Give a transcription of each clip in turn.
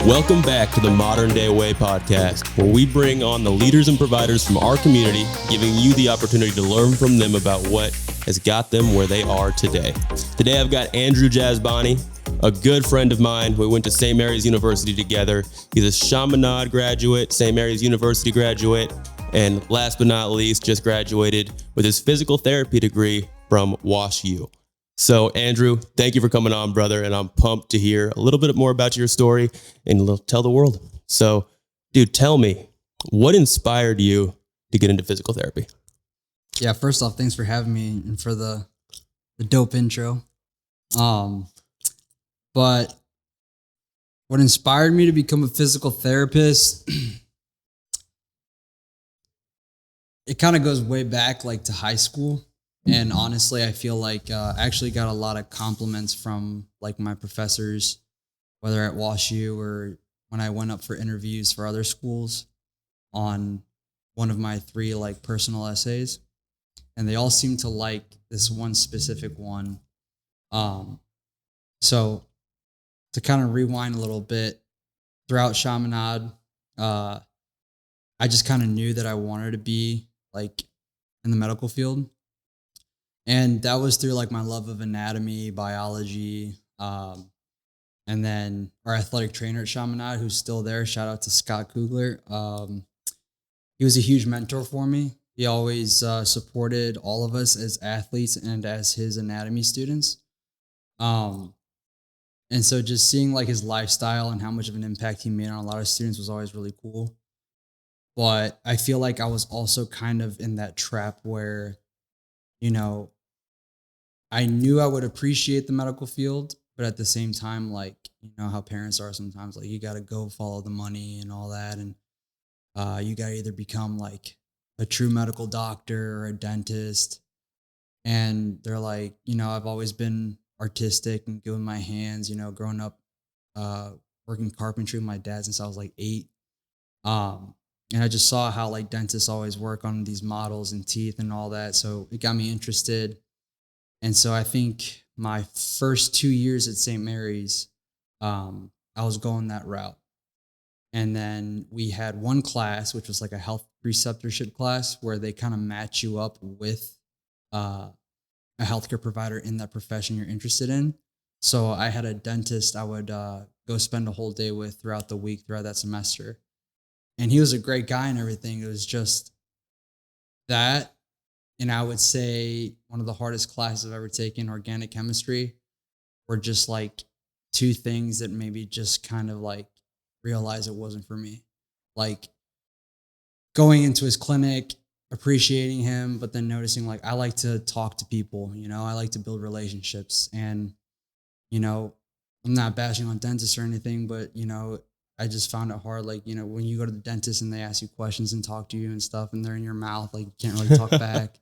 Welcome back to the Modern Day Way podcast, where we bring on the leaders and providers from our community, giving you the opportunity to learn from them about what has got them where they are today. Today, I've got Andrew Jazbani, a good friend of mine. We went to St. Mary's University together. He's a Chaminade graduate, St. Mary's University graduate, and last but not least, just graduated with his physical therapy degree from WUSTL. So, Andrew, thank you for coming on, brother, and I'm pumped to hear a little bit more about your story and tell the world. So, dude, tell me, what inspired you to get into physical therapy? Yeah, first off, thanks for having me and for the dope intro. But what inspired me to become a physical therapist, it kind of goes way back like to high school. And honestly, I feel like I actually got a lot of compliments from like my professors, whether at WashU or when I went up for interviews for other schools on one of my 3 like personal essays. And they all seemed to like this one specific one. So to kind of rewind a little bit, throughout Chaminade, I just kind of knew that I wanted to be like in the medical field. And that was through like my love of anatomy, biology, and then our athletic trainer at Chaminade, who's still there. Shout out to Scott Kugler. He was a huge mentor for me. He always supported all of us as athletes and as his anatomy students. And so just seeing like his lifestyle and how much of an impact he made on a lot of students was always really cool. But I feel like I was also kind of in that trap where, you know, I knew I would appreciate the medical field, but at the same time, like, you know how parents are sometimes, like, you got to go follow the money and all that. And you got to either become like a true medical doctor or a dentist. And they're like, you know, I've always been artistic and good with my hands, you know, growing up working carpentry with my dad since I was like 8. And I just saw how like dentists always work on these models and teeth and all that. So it got me interested. And so I think my first 2 years at St. Mary's, I was going that route. And then we had one class, which was like a health preceptorship class, where they kind of match you up with a healthcare provider in that profession you're interested in. So I had a dentist I would go spend a whole day with throughout the week, throughout that semester. And he was a great guy and everything. It was just that. And I would say one of the hardest classes I've ever taken, organic chemistry, were just like 2 things that maybe just kind of like realized it wasn't for me. Like going into his clinic, appreciating him, but then noticing like I like to talk to people, you know, I like to build relationships. And, you know, I'm not bashing on dentists or anything, but, you know, I just found it hard. Like, you know, when you go to the dentist and they ask you questions and talk to you and stuff, and they're in your mouth, like you can't really talk back.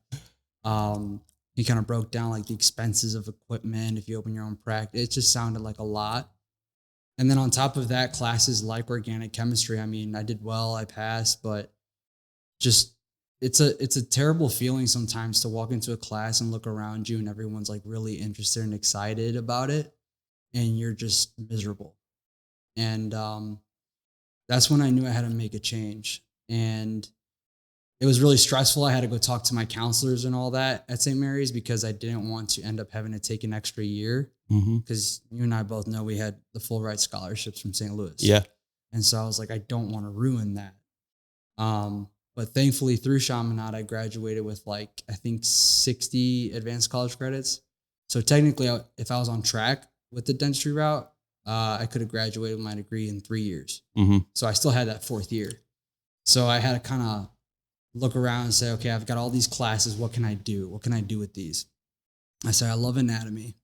He kind of broke down like the expenses of equipment if you open your own practice. It just sounded like a lot. And then on top of that, classes like organic chemistry. I mean, I did well, I passed, but just it's a terrible feeling sometimes to walk into a class and look around you and everyone's like really interested and excited about it, and you're just miserable. And that's when I knew I had to make a change. And it was really stressful. I had to go talk to my counselors and all that at St. Mary's because I didn't want to end up having to take an extra year. Because you and I both know we had the full ride scholarships from St. Louis. Yeah. And so I was like, I don't want to ruin that. But thankfully through Chaminade, I graduated with like, I think 60 advanced college credits. So technically, if I was on track with the dentistry route, I could have graduated with my degree in 3 years. So I still had that 4th year. So I had to kind of look around and say, okay, I've got all these classes. What can I do? What can I do with these? I said, I love anatomy.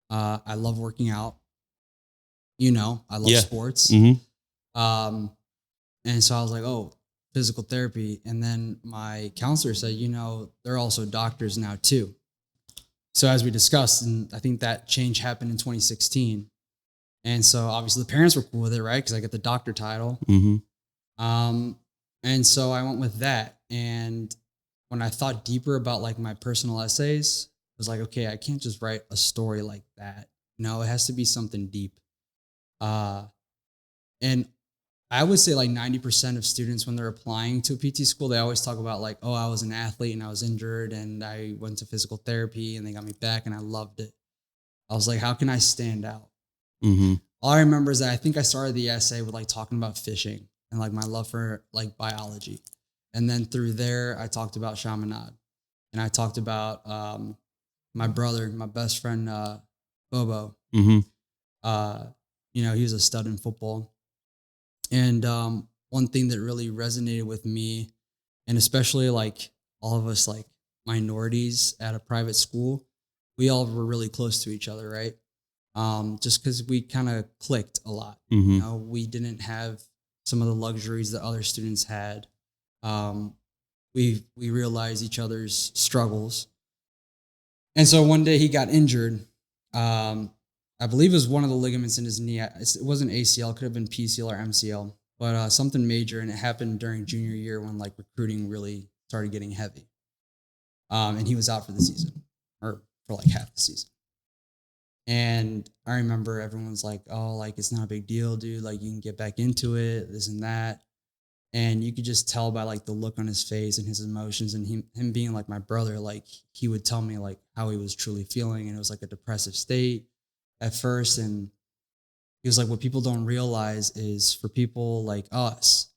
I love working out. You know, I love sports. And so I was like, oh, physical therapy. And then my counselor said, you know, they're also doctors now too. So as we discussed, and I think that change happened in 2016. And so obviously the parents were cool with it, right? Because I get the doctor title. And so I went with that. And when I thought deeper about like my personal essays, I was like, okay, I can't just write a story like that. No, it has to be something deep. And I would say like 90% of students, when they're applying to a PT school, they always talk about like, oh, I was an athlete and I was injured and I went to physical therapy and they got me back and I loved it. I was like, how can I stand out? Mm-hmm. All I remember is that I think I started the essay with like talking about fishing and like my love for like biology. And then through there, I talked about Chaminade and I talked about my brother, my best friend, Bobo. Mm-hmm. He was a stud in football. And one thing that really resonated with me, and especially like all of us like minorities at a private school, we all were really close to each other, right? Just because we kind of clicked a lot. Mm-hmm. We didn't have some of the luxuries that other students had. We realized each other's struggles. And so one day he got injured. I believe it was one of the ligaments in his knee. It wasn't ACL, it could have been PCL or MCL, but something major. And it happened during junior year when like recruiting really started getting heavy. And he was out for the season, or for like half the season. And I remember everyone's like, oh, like, it's not a big deal, dude. Like, you can get back into it, this and that. And you could just tell by like the look on his face and his emotions and him being like my brother, like he would tell me like how he was truly feeling. And it was like a depressive state at first. And he was like, what people don't realize is for people like us,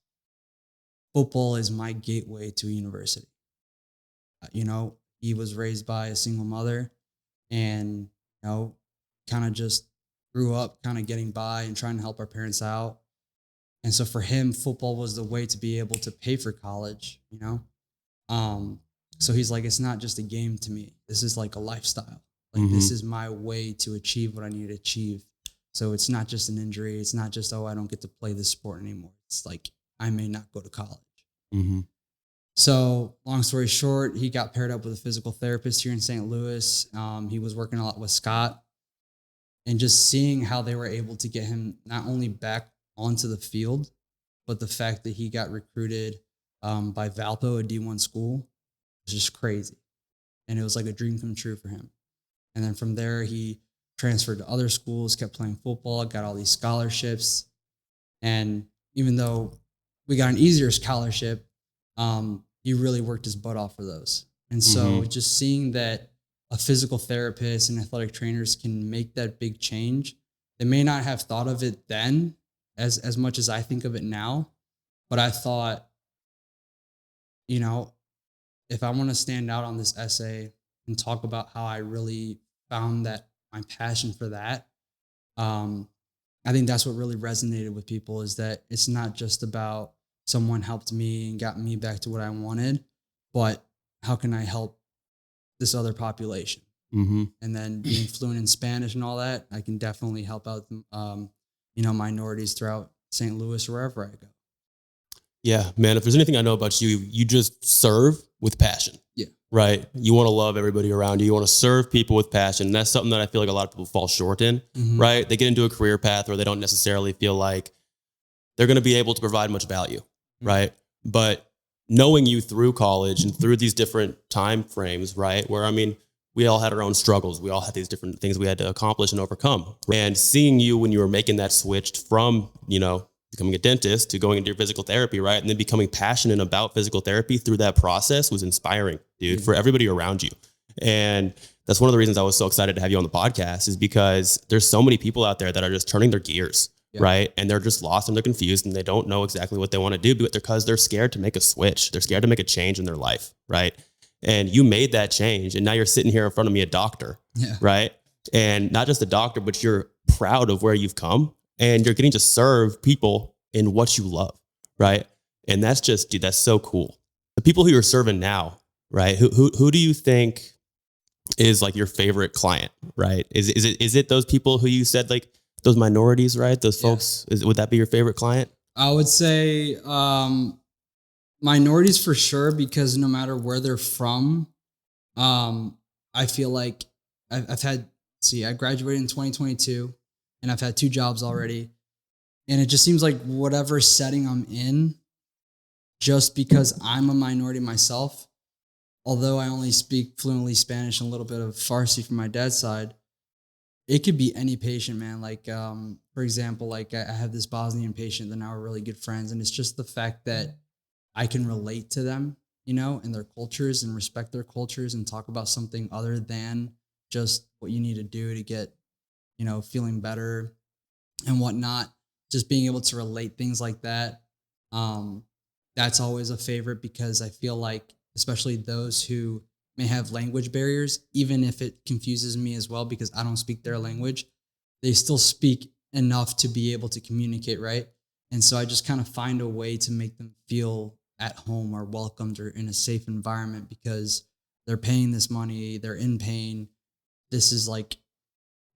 football is my gateway to university. He was raised by a single mother and, kind of just grew up kind of getting by and trying to help our parents out. And so for him, football was the way to be able to pay for college, So he's like, it's not just a game to me. This is like a lifestyle. Like this is my way to achieve what I need to achieve. So it's not just an injury. It's not just, oh, I don't get to play this sport anymore. It's like, I may not go to college. Mm-hmm. So long story short, he got paired up with a physical therapist here in St. Louis. He was working a lot with Scott, and just seeing how they were able to get him not only back onto the field, but the fact that he got recruited by Valpo, a D1 school, was just crazy. And it was like a dream come true for him. And then from there, he transferred to other schools, kept playing football, got all these scholarships. And even though we got an easier scholarship, he really worked his butt off for those. And so just seeing that a physical therapist and athletic trainers can make that big change, they may not have thought of it then as much as I think of it now. But I thought, if I want to stand out on this essay and talk about how I really found that my passion for that, I think that's what really resonated with people, is that it's not just about someone helped me and got me back to what I wanted, but how can I help this other population? And then being fluent in Spanish and all that, I can definitely help out, minorities throughout St. Louis or wherever I go. Yeah, man, if there's anything I know about you, you just serve with passion. Yeah. Right. You want to love everybody around you. You want to serve people with passion. And that's something that I feel like a lot of people fall short in, right? They get into a career path where they don't necessarily feel like they're going to be able to provide much value, right? But knowing you through college and through these different time frames, right? Where, we all had our own struggles. We all had these different things we had to accomplish and overcome. And seeing you when you were making that switch from, becoming a dentist to going into your physical therapy, right? And then becoming passionate about physical therapy through that process was inspiring, dude, for everybody around you. And that's one of the reasons I was so excited to have you on the podcast, is because there's so many people out there that are just turning their gears, right? And they're just lost and they're confused and they don't know exactly what they want to do because they're scared to make a switch. They're scared to make a change in their life, right? And you made that change. And now you're sitting here in front of me, a doctor, right? And not just a doctor, but you're proud of where you've come. And you're getting to serve people in what you love, right? And that's just, dude, that's so cool. The people who you're serving now, right? Who do you think is like your favorite client, right? Is it those people who you said, like those minorities, right? Those folks, would that be your favorite client? I would say minorities for sure, because no matter where they're from, I feel like I've had, I graduated in 2022. And I've had 2 jobs already. And it just seems like whatever setting I'm in, just because I'm a minority myself, although I only speak fluently Spanish and a little bit of Farsi from my dad's side, it could be any patient, man. Like, for for example, like I have this Bosnian patient that now we're really good friends. And it's just the fact that I can relate to them, you know, and their cultures and respect their cultures and talk about something other than just what you need to do to get, you know, feeling better and whatnot. Just being able to relate things like that. Um, that's always a favorite because I feel like, especially those who may have language barriers, even if it confuses me as well because I don't speak their language, they still speak enough to be able to communicate, right? And so I just kind of find a way to make them feel at home or welcomed or in a safe environment because they're paying this money, they're in pain. This is like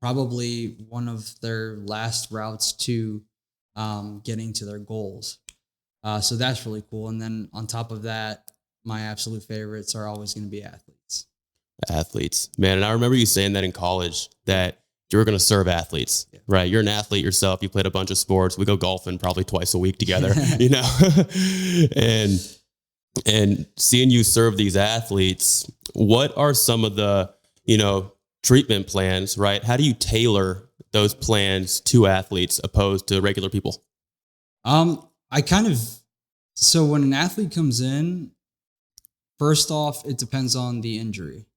probably one of their last routes to getting to their goals. So that's really cool. And then on top of that, my absolute favorites are always going to be athletes. Athletes, man. And I remember you saying that in college that you were going to serve athletes, right? You're an athlete yourself. You played a bunch of sports. We go golfing probably twice a week together, you know, and seeing you serve these athletes, what are some of the, you know, treatment plans, right? How do you tailor those plans to athletes opposed to regular people? I kind of, so when an athlete comes in, first off, it depends on the injury.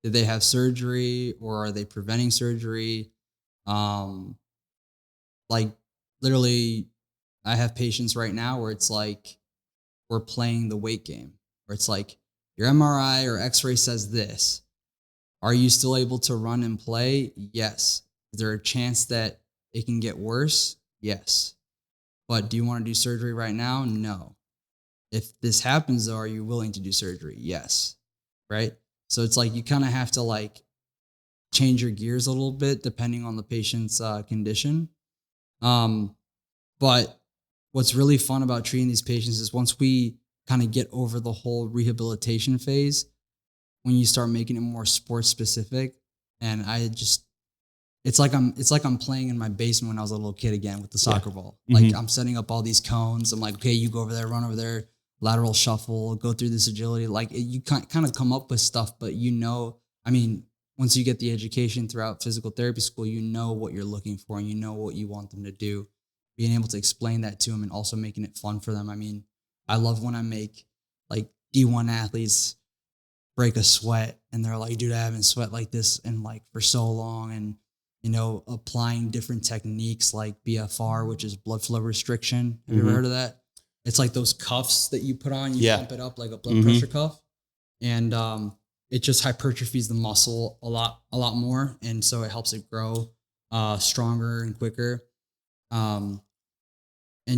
Did they have surgery or are they preventing surgery? Like literally, I have patients right now where it's like we're playing the weight game, where it's like your MRI or X-ray says this. Are you still able to run and play? Yes. Is there a chance that it can get worse? Yes. But do you want to do surgery right now? No. If this happens though, are you willing to do surgery? Yes. Right? So it's like you kind of have to like change your gears a little bit depending on the patient's condition. But what's really fun about treating these patients is once we kind of get over the whole rehabilitation phase, when you start making it more sports specific, and it's like I'm playing in my basement when I was a little kid again with the soccer ball. Like I'm setting up all these cones. I'm like, okay, you go over there, run over there, lateral shuffle, go through this agility. Like you kind of come up with stuff, but you know, I mean, once you get the education throughout physical therapy school, you know what you're looking for and you know what you want them to do. Being able to explain that to them and also making it fun for them. I mean, I love when I make like D1 athletes break a sweat and they're like, dude, I haven't sweat like this and like for so long. And, you know, applying different techniques like BFR, which is blood flow restriction. Have you ever heard of that? It's like those cuffs that you put on, you pump it up like a blood pressure cuff. And it just hypertrophies the muscle a lot more. And so it helps it grow stronger and quicker. And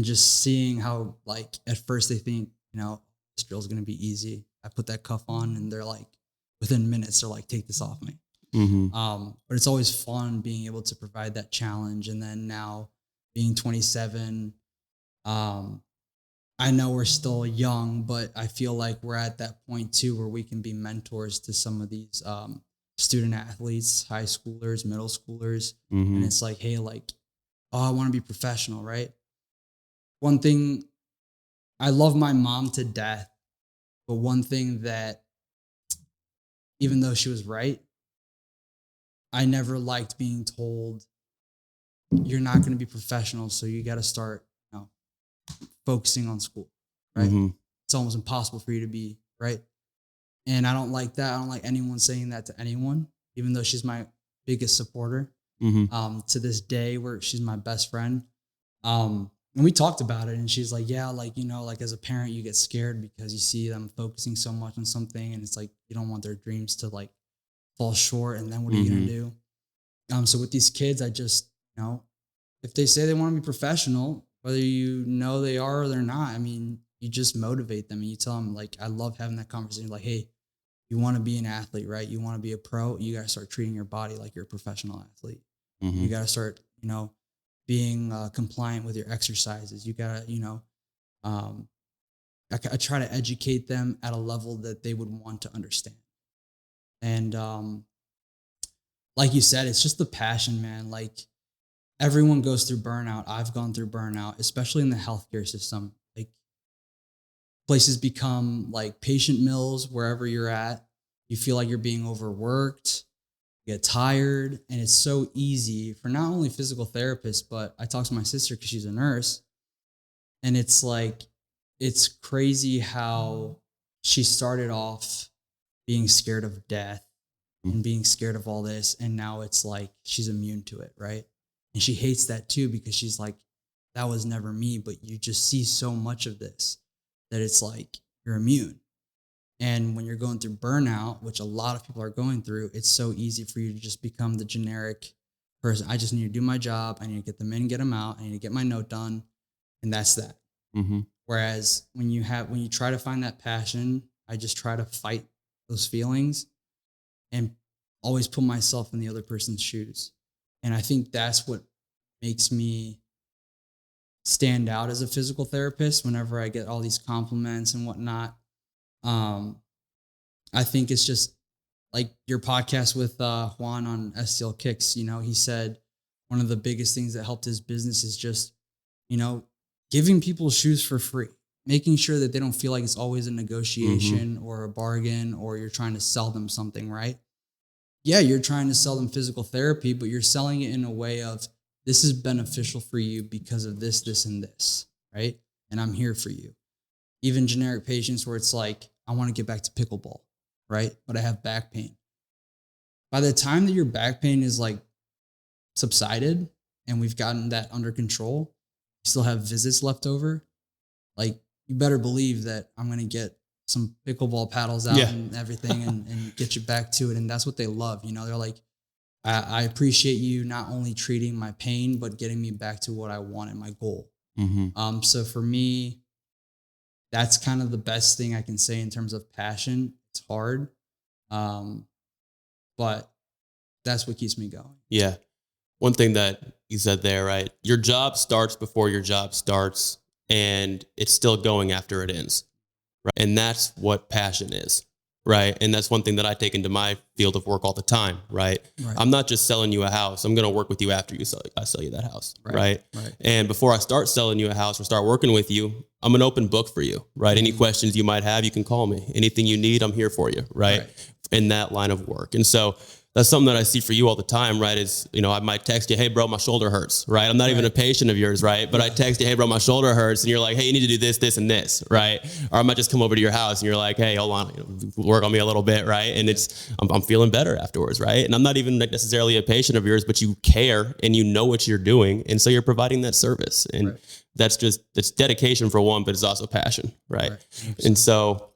just seeing how like at first they think, you know, this drill's going to be easy. I put that cuff on and they're like, within minutes, they're like, take this off me. But it's always fun being able to provide that challenge. And then now being 27, I know we're still young, but I feel like we're at that point too, where we can be mentors to some of these student athletes, high schoolers, middle schoolers. And it's like, hey, like, oh, I want to be professional, right? One thing, I love my mom to death, but one thing that, even though she was right, I never liked being told you're not going to be professional, so you got to start, you know, focusing on school, right? It's almost impossible for you to be, right? And I don't like that. I don't like anyone saying that to anyone, even though she's my biggest supporter. To this day, where she's my best friend. And we talked about it and she's like, yeah, like, you know, like as a parent, you get scared because you see them focusing so much on something and it's like, you don't want their dreams to like fall short. And then what are you going to do? So with these kids, I just, you know, if they say they want to be professional, whether you know they are or they're not, I mean, you just motivate them and you tell them like, I love having that conversation. Like, hey, you want to be an athlete, right? You want to be a pro. You got to start treating your body like you're a professional athlete. You got to start, you know, being compliant with your exercises. You got to, you know, I try to educate them at a level that they would want to understand. And like you said, it's just the passion, man. Like everyone goes through burnout. I've gone through burnout, especially in the healthcare system. Like places become like patient mills wherever you're at. You feel like you're being overworked. get tired, and it's so easy for not only physical therapists, but I talked to my sister because she's a nurse, and it's like, it's crazy how she started off being scared of death and being scared of all this, and now it's like she's immune to it, right? And she hates that too because she's like, that was never me, but you just see so much of this that it's like you're immune. And when you're going through burnout, which a lot of people are going through, it's so easy for you to just become the generic person. I just need to do my job. I need to get them in, get them out. I need to get my note done. And that's that. Mm-hmm. Whereas when you try to find that passion, I just try to fight those feelings and always put myself in the other person's shoes. And I think that's what makes me stand out as a physical therapist whenever I get all these compliments and whatnot. I think it's just like your podcast with Juan on STL Kicks. You know, he said one of the biggest things that helped his business is just, you know, giving people shoes for free, making sure that they don't feel like it's always a negotiation or a bargain or you're trying to sell them something, right? Yeah, you're trying to sell them physical therapy, but you're selling it in a way of, this is beneficial for you because of this, this, and this, right? And I'm here for you. Even generic patients where it's like, I want to get back to pickleball, right? But I have back pain. By the time that your back pain is like subsided and we've gotten that under control, you still have visits left over, like you better believe that I'm going to get some pickleball paddles out and everything and get you back to it. And that's what they love. You know, they're like, I appreciate you not only treating my pain, but getting me back to what I want and my goal. So for me, that's kind of the best thing I can say in terms of passion. It's hard, but that's what keeps me going. Yeah. One thing that you said there, right? Your job starts before your job starts, and it's still going after it ends. Right? And that's what passion is. Right. And that's one thing that I take into my field of work all the time. Right. I'm not just selling you a house. I'm going to work with you after I sell you that house. Right. And before I start selling you a house or start working with you, I'm an open book for you. Right. Any questions you might have, you can call me. Anything you need, I'm here for you. Right. In that line of work. And so that's something that I see for you all the time, right? Is, you know, I might text you, hey, bro, my shoulder hurts, right? I'm not even a patient of yours, right? But I text you, hey, bro, my shoulder hurts. And you're like, hey, you need to do this, this, and this, right? Or I might just come over to your house and you're like, hey, hold on, you know, work on me a little bit, right? And I'm feeling better afterwards, right? And I'm not even necessarily a patient of yours, but you care and you know what you're doing. And so you're providing that service. And that's dedication for one, but it's also passion, right? And so,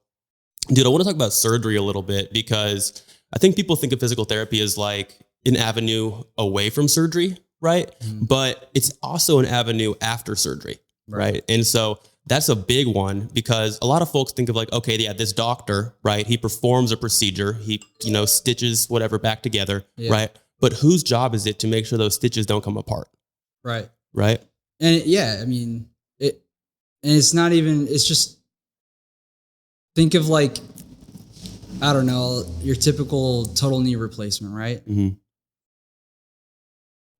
dude, I want to talk about surgery a little bit because I think people think of physical therapy as like an avenue away from surgery, right? But it's also an avenue after surgery, right? And so that's a big one because a lot of folks think of like, okay, yeah, this doctor, right? He performs a procedure, he, you know, stitches whatever back together, right? But whose job is it to make sure those stitches don't come apart? Right. And I mean, and it's not even, it's just, think of like, I don't know, your typical total knee replacement, right? You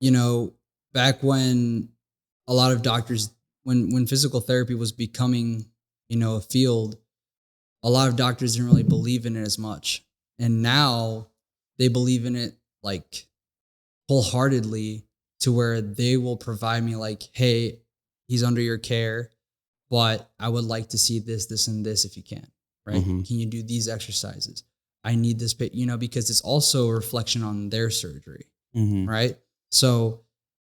know, back when a lot of doctors, when physical therapy was becoming, you know, a field, a lot of doctors didn't really believe in it as much. And now they believe in it like wholeheartedly to where they will provide me like, hey, he's under your care, but I would like to see this, this, and this if you can, right? Can you do these exercises? I need this, you know, because it's also a reflection on their surgery, right? So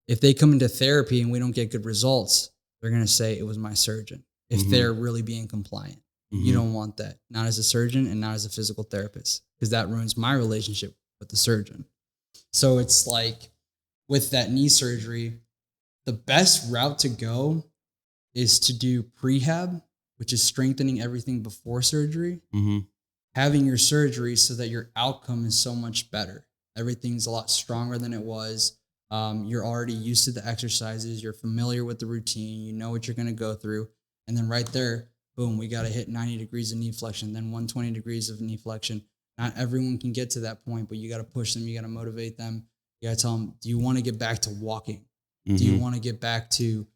if they come into therapy and we don't get good results, they're going to say it was my surgeon. If they're really being compliant, you don't want that. Not as a surgeon and not as a physical therapist, because that ruins my relationship with the surgeon. So it's like with that knee surgery, the best route to go is to do prehab, which is strengthening everything before surgery. Having your surgery so that your outcome is so much better. Everything's a lot stronger than it was. You're already used to the exercises. You're familiar with the routine. You know what you're going to go through. And then right there, boom, we got to hit 90 degrees of knee flexion, then 120 degrees of knee flexion. Not everyone can get to that point, but you got to push them. You got to motivate them. You got to tell them, do you want to get back to walking? Do you want to get back to,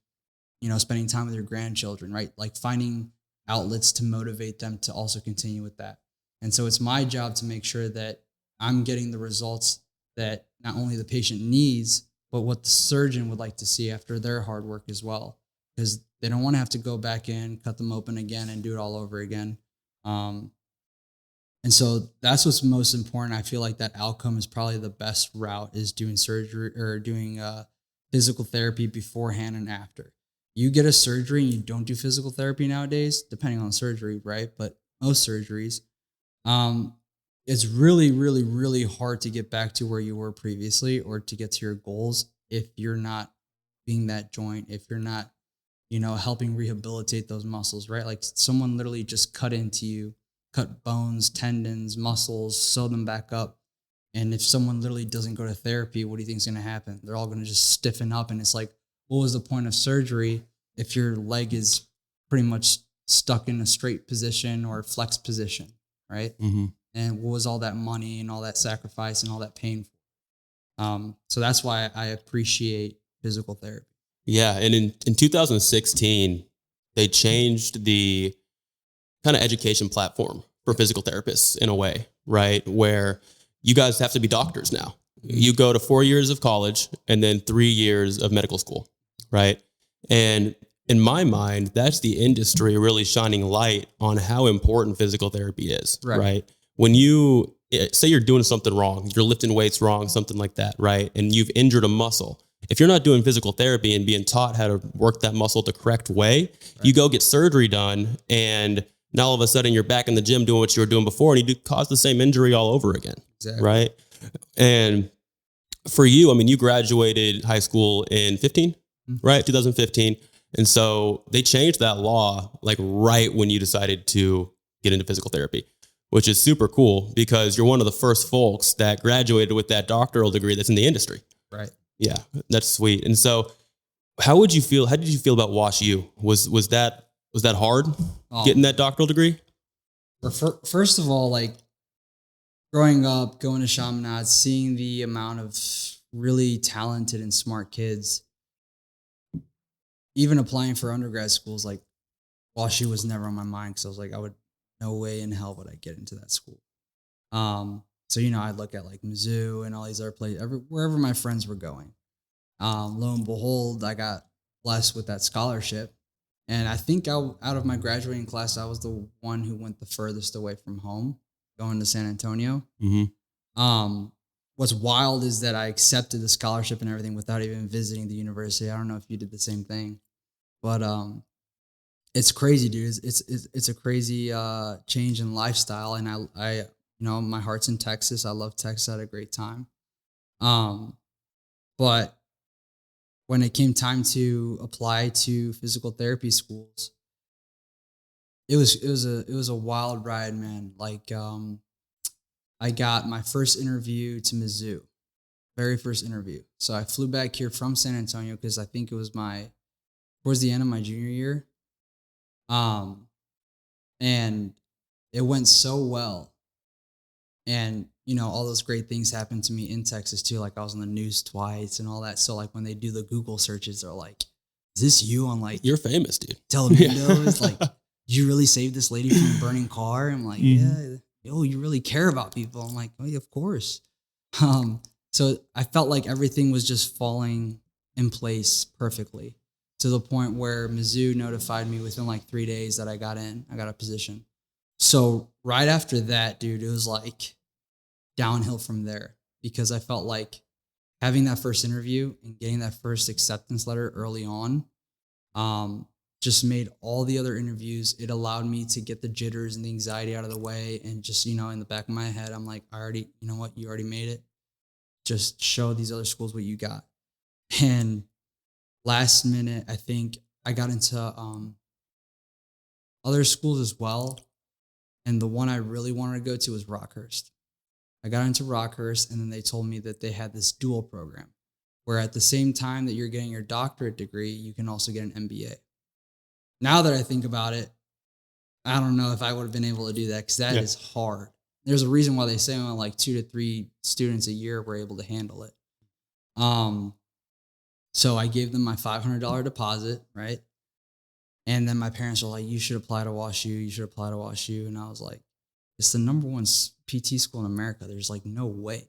you know, spending time with your grandchildren, right? Like finding outlets to motivate them to also continue with that. And so it's my job to make sure that I'm getting the results that not only the patient needs, but what the surgeon would like to see after their hard work as well. Because they don't want to have to go back in, cut them open again, and do it all over again. And so that's what's most important. I feel like that outcome is probably the best route, is doing surgery or doing physical therapy beforehand and after. You get a surgery and you don't do physical therapy nowadays, depending on the surgery, right? But most surgeries, it's really, really, really hard to get back to where you were previously or to get to your goals if you're not being that joint, if you're not, helping rehabilitate those muscles, right? Like someone literally just cut into you, cut bones, tendons, muscles, sew them back up. And if someone literally doesn't go to therapy, what do you think is going to happen? They're all going to just stiffen up. And it's like, what was the point of surgery if your leg is pretty much stuck in a straight position or flex position, right? Mm-hmm. And what was all that money and all that sacrifice and all that pain for? So that's why I appreciate physical therapy. Yeah. And in 2016, they changed the kind of education platform for physical therapists in a way, right? Where you guys have to be doctors now. You go to 4 years of college and then 3 years of medical school, right? And in my mind, that's the industry really shining light on how important physical therapy is, right? When you say you're doing something wrong, you're lifting weights wrong, something like that, right? And you've injured a muscle. If you're not doing physical therapy and being taught how to work that muscle the correct way, you go get surgery done, and now all of a sudden you're back in the gym doing what you were doing before, and you cause the same injury all over again, right? And for you, I mean, you graduated high school in 15, right? 2015. And so they changed that law like right when you decided to get into physical therapy, which is super cool because you're one of the first folks that graduated with that doctoral degree that's in the industry. Right. Yeah, that's sweet. And so how did you feel about WashU? Was that hard getting that doctoral degree? First of all, like growing up, going to Chaminade, seeing the amount of really talented and smart kids, even applying for undergrad schools, like WashU was never on my mind because I was like, no way in hell would I get into that school. So, I'd look at like Mizzou and all these other places, wherever my friends were going. Lo and behold, I got blessed with that scholarship. And I think out of my graduating class, I was the one who went the furthest away from home, going to San Antonio. Mm-hmm. What's wild is that I accepted the scholarship and everything without even visiting the university. I don't know if you did the same thing, but it's crazy, dude. It's a crazy change in lifestyle. And I my heart's in Texas. I love Texas. I had a great time. But when it came time to apply to physical therapy schools, it was a wild ride, man. Like I got my first interview to Mizzou, very first interview. So I flew back here from San Antonio because I think it was towards the end of my junior year. And it went so well. And, all those great things happened to me in Texas too. Like I was on the news twice and all that. So like when they do the Google searches, they're like, is this you on like, you're famous, dude. Telemundo? Like, did you really save this lady from a burning car? I'm like, yeah. Oh, you really care about people. I'm like, oh yeah, of course. So I felt like everything was just falling in place perfectly to the point where Mizzou notified me within like 3 days that I got a position. So right after that, dude, it was like downhill from there because I felt like having that first interview and getting that first acceptance letter early on just made all the other interviews. It allowed me to get the jitters and the anxiety out of the way. And just, in the back of my head, I'm like, you already made it. Just show these other schools what you got. And last minute, I think I got into other schools as well. And the one I really wanted to go to was Rockhurst. I got into Rockhurst, and then they told me that they had this dual program where at the same time that you're getting your doctorate degree, you can also get an MBA. Now that I think about it, I don't know if I would have been able to do that because that is hard. There's a reason why they say only like 2 to 3 students a year were able to handle it. So I gave them my $500 deposit, right? And then my parents were like, you should apply to WashU. You should apply to WashU. And I was like, it's the number one PT school in America. There's like no way.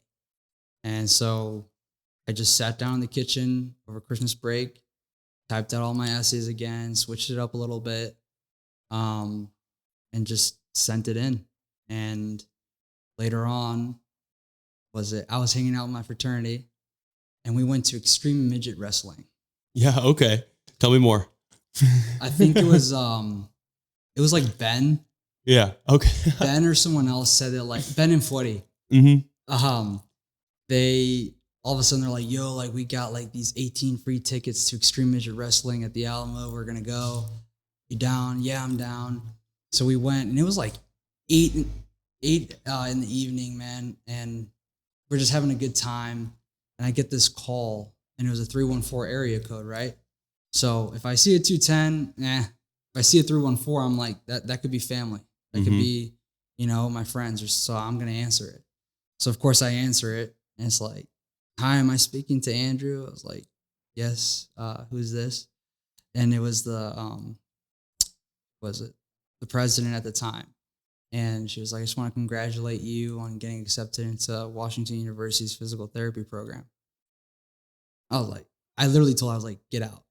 And so I just sat down in the kitchen over Christmas break, typed out all my essays again, switched it up a little bit, and just sent it in. And later on, I was hanging out with my fraternity, and we went to extreme midget wrestling. Yeah. Okay. Tell me more. I think it was like Ben. Yeah. Okay. Ben or someone else said it, like Ben and Footy. Mm-hmm. They all of a sudden they're like, yo, like we got like these 18 free tickets to extreme midget wrestling at the Alamo. We're gonna go. You down? Yeah, I'm down. So we went, and it was like eight in the evening, man, and we're just having a good time. And I get this call, and it was a 314 area code, right? So if I see a 210, if I see a 314, I'm like, that could be family. That could be, my friends. So I'm going to answer it. So of course I answer it, and it's like, hi, am I speaking to Andrew? I was like, yes. Who's this? And it was the president at the time. And she was like, I just want to congratulate you on getting accepted into Washington University's physical therapy program. I was like, I literally told her, I was like, get out.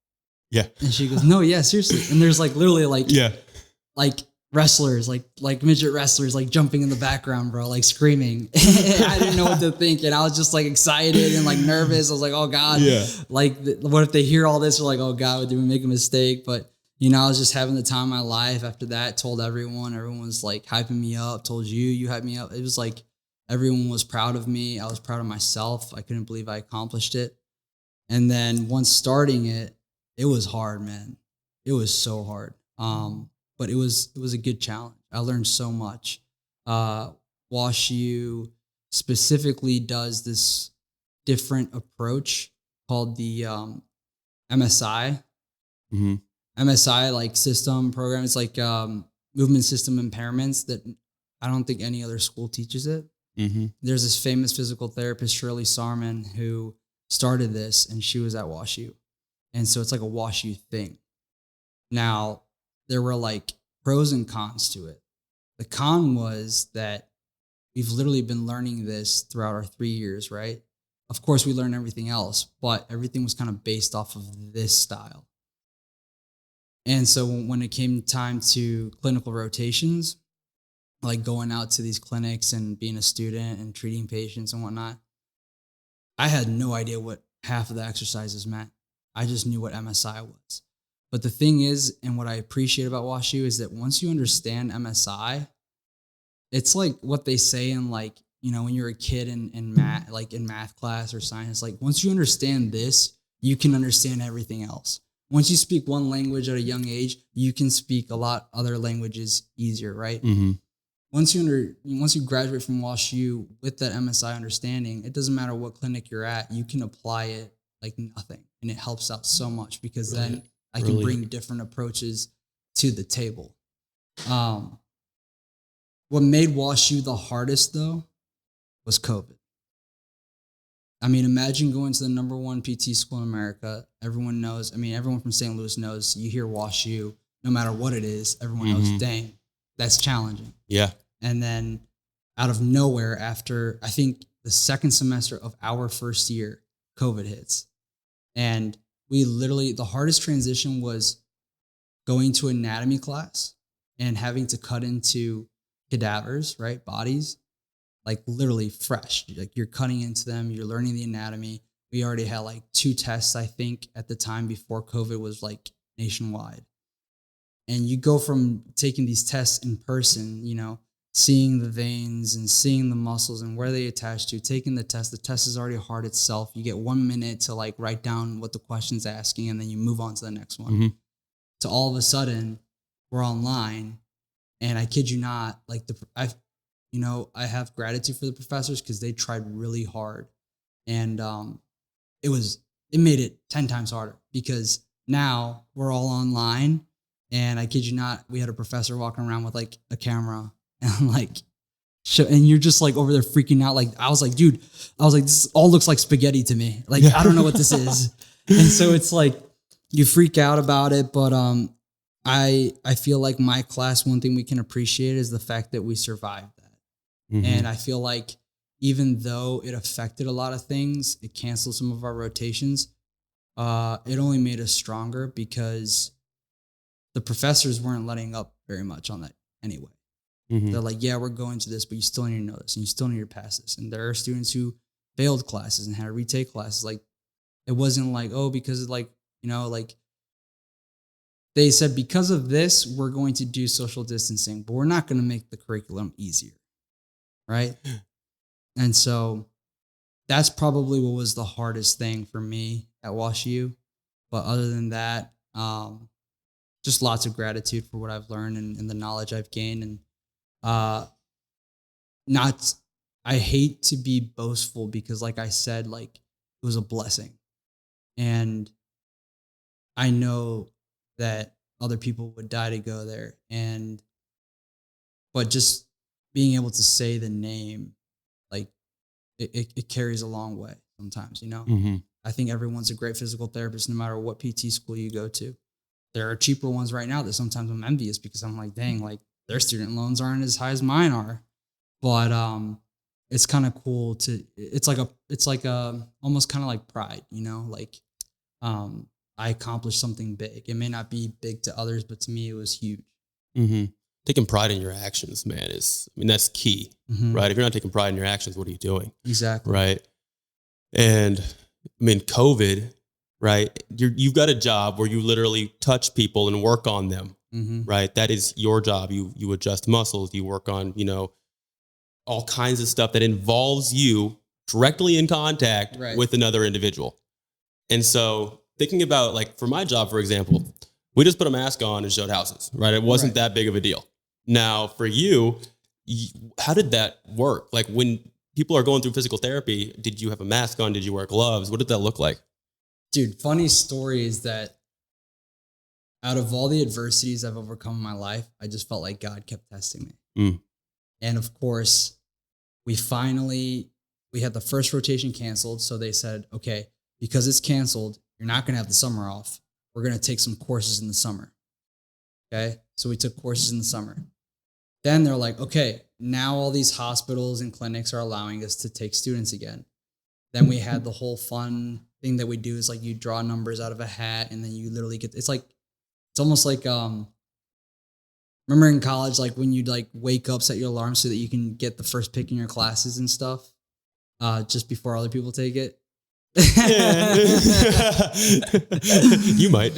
Yeah. And she goes, no, yeah, seriously. And there's like literally like, yeah, like wrestlers, like midget wrestlers, like jumping in the background, bro, like screaming. I didn't know what to think. And I was just like excited and like nervous. I was like, oh God, like what if they hear all this? They're like, oh God, did we make a mistake? But I was just having the time of my life after that. Told everyone was like hyping me up. Told you hyped me up. It was like everyone was proud of me. I was proud of myself. I couldn't believe I accomplished it. And then once starting it, it was hard, man. It was so hard. But it was a good challenge. I learned so much. WashU specifically does this different approach called the MSI. Mm-hmm. MSI, like system program. It's like movement system impairments that I don't think any other school teaches it. Mm-hmm. There's this famous physical therapist, Shirley Sarman, who started this, and she was at WashU. And so it's like a WashU thing. Now, there were like pros and cons to it. The con was that we've literally been learning this throughout our 3 years, right? Of course, we learned everything else, but everything was kind of based off of this style. And so when it came time to clinical rotations, like going out to these clinics and being a student and treating patients and whatnot, I had no idea what half of the exercises meant. I just knew what MSI was. But the thing is, and what I appreciate about WashU is that once you understand MSI, it's like what they say in like, when you're a kid in math, like in math class or science, like once you understand this, you can understand everything else. Once you speak one language at a young age, you can speak a lot other languages easier, right? Mm-hmm. Once you graduate from WashU with that MSI understanding, it doesn't matter what clinic you're at, you can apply it like nothing. And it helps out so much because then I can bring different approaches to the table. What made WashU the hardest though was COVID. I mean, imagine going to the number one PT school in America. Everyone knows. I mean, everyone from St. Louis knows. You hear WashU, no matter what it is, everyone knows, dang, that's challenging. Yeah. And then out of nowhere, after I think the second semester of our first year, COVID hits. And we literally, the hardest transition was going to anatomy class and having to cut into cadavers, right? Bodies. Like literally fresh, like you're cutting into them, you're learning the anatomy. We already had like 2 tests, I think, at the time before COVID was like nationwide. And you go from taking these tests in person, seeing the veins and seeing the muscles and where they attach to, taking the test is already hard itself. You get 1 minute to like write down what the question's asking, and then you move on to the next one. Mm-hmm. So all of a sudden we're online, and I kid you not, like I have gratitude for the professors because they tried really hard, and it made it 10 times harder because now we're all online, and I kid you not, we had a professor walking around with like a camera and like, and you're just like over there freaking out. Like I was like, dude, this all looks like spaghetti to me. Like I don't know what this is, and so it's like you freak out about it, but I feel like my class, one thing we can appreciate is the fact that we survived that. Mm-hmm. And I feel like, even though it affected a lot of things, it canceled some of our rotations. It only made us stronger because the professors weren't letting up very much on that anyway. They're like, yeah, we're going to this, but you still need to know this and you still need to pass this. And there are students who failed classes and had to retake classes. Like, it wasn't like, oh, because like, you know, like they said, because of this, we're going to do social distancing, but we're not going to make the curriculum easier. Right. And so that's probably what was the hardest thing for me at WashU. But other than that, just lots of gratitude for what I've learned and the knowledge I've gained. And I hate to be boastful because, like I said, like it was a blessing. And I know that other people would die to go there. But just being able to say the name, like it carries a long way sometimes, you know? I think everyone's a great physical therapist, no matter what PT school you go to. There are cheaper ones right now that sometimes I'm envious because I'm like, dang, like their student loans aren't as high as mine are. But it's kind of cool it's like a almost kind of like pride, you know, like I accomplished something big. It may not be big to others, but to me it was huge. Taking pride in your actions, man, that's key, right? If you're not taking pride in your actions, what are you doing? Exactly. Right. And I mean, COVID, right? You've got a job where you literally touch people and work on them, right? That is your job. You adjust muscles, you work on, you know, all kinds of stuff that involves you directly in contact with another individual. And so thinking about, like, for my job, for example, we just put a mask on and showed houses, right? It wasn't that big of a deal. Now, for you, how did that work? Like, when people are going through physical therapy, did you have a mask on? Did you wear gloves? What did that look like? Dude, funny story is that out of all the adversities I've overcome in my life, I just felt like God kept testing me. And of course, we had the first rotation canceled. So they said, okay, because it's canceled, you're not going to have the summer off. We're going to take some courses in the summer. Okay. So we took courses in the summer. Then they're like, okay, now all these hospitals and clinics are allowing us to take students again. Then we had the whole fun thing that we do is like you draw numbers out of a hat and then you literally it's almost like, remember in college, like when you'd like wake up, set your alarm so that you can get the first pick in your classes and stuff, just before other people take it. You might.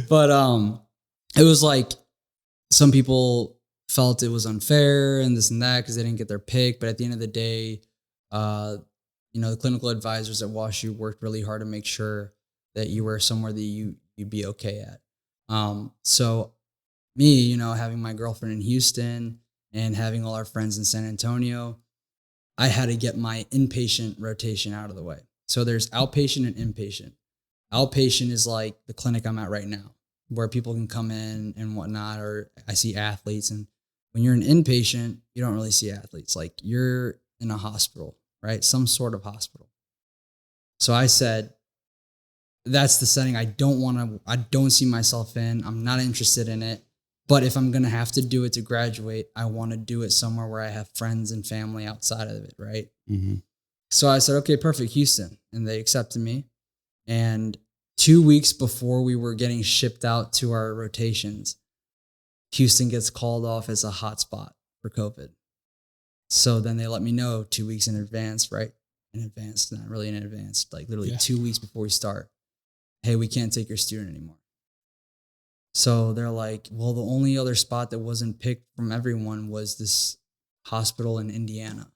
But it was like some people felt it was unfair and this and that because they didn't get their pick. But at the end of the day, you know, the clinical advisors at WashU worked really hard to make sure that you were somewhere that you'd be okay at. So me, you know, having my girlfriend in Houston and having all our friends in San Antonio, I had to get my inpatient rotation out of the way. So there's outpatient and inpatient. Outpatient is like the clinic I'm at right now, where people can come in and whatnot, or I see athletes. And when you're an inpatient, you don't really see athletes. Like you're in a hospital, right? Some sort of hospital. So I said, that's the setting I don't see myself in. I'm not interested in it. But if I'm going to have to do it to graduate, I want to do it somewhere where I have friends and family outside of it, right? So I said, okay, perfect, Houston. And they accepted me. And 2 weeks before we were getting shipped out to our rotations, Houston gets called off as a hotspot for COVID. So then they let me know 2 weeks in advance, right? In advance, not really in advance, like literally 2 weeks before we start. Hey, we can't take your student anymore. So they're like, well, the only other spot that wasn't picked from everyone was this hospital in Indiana.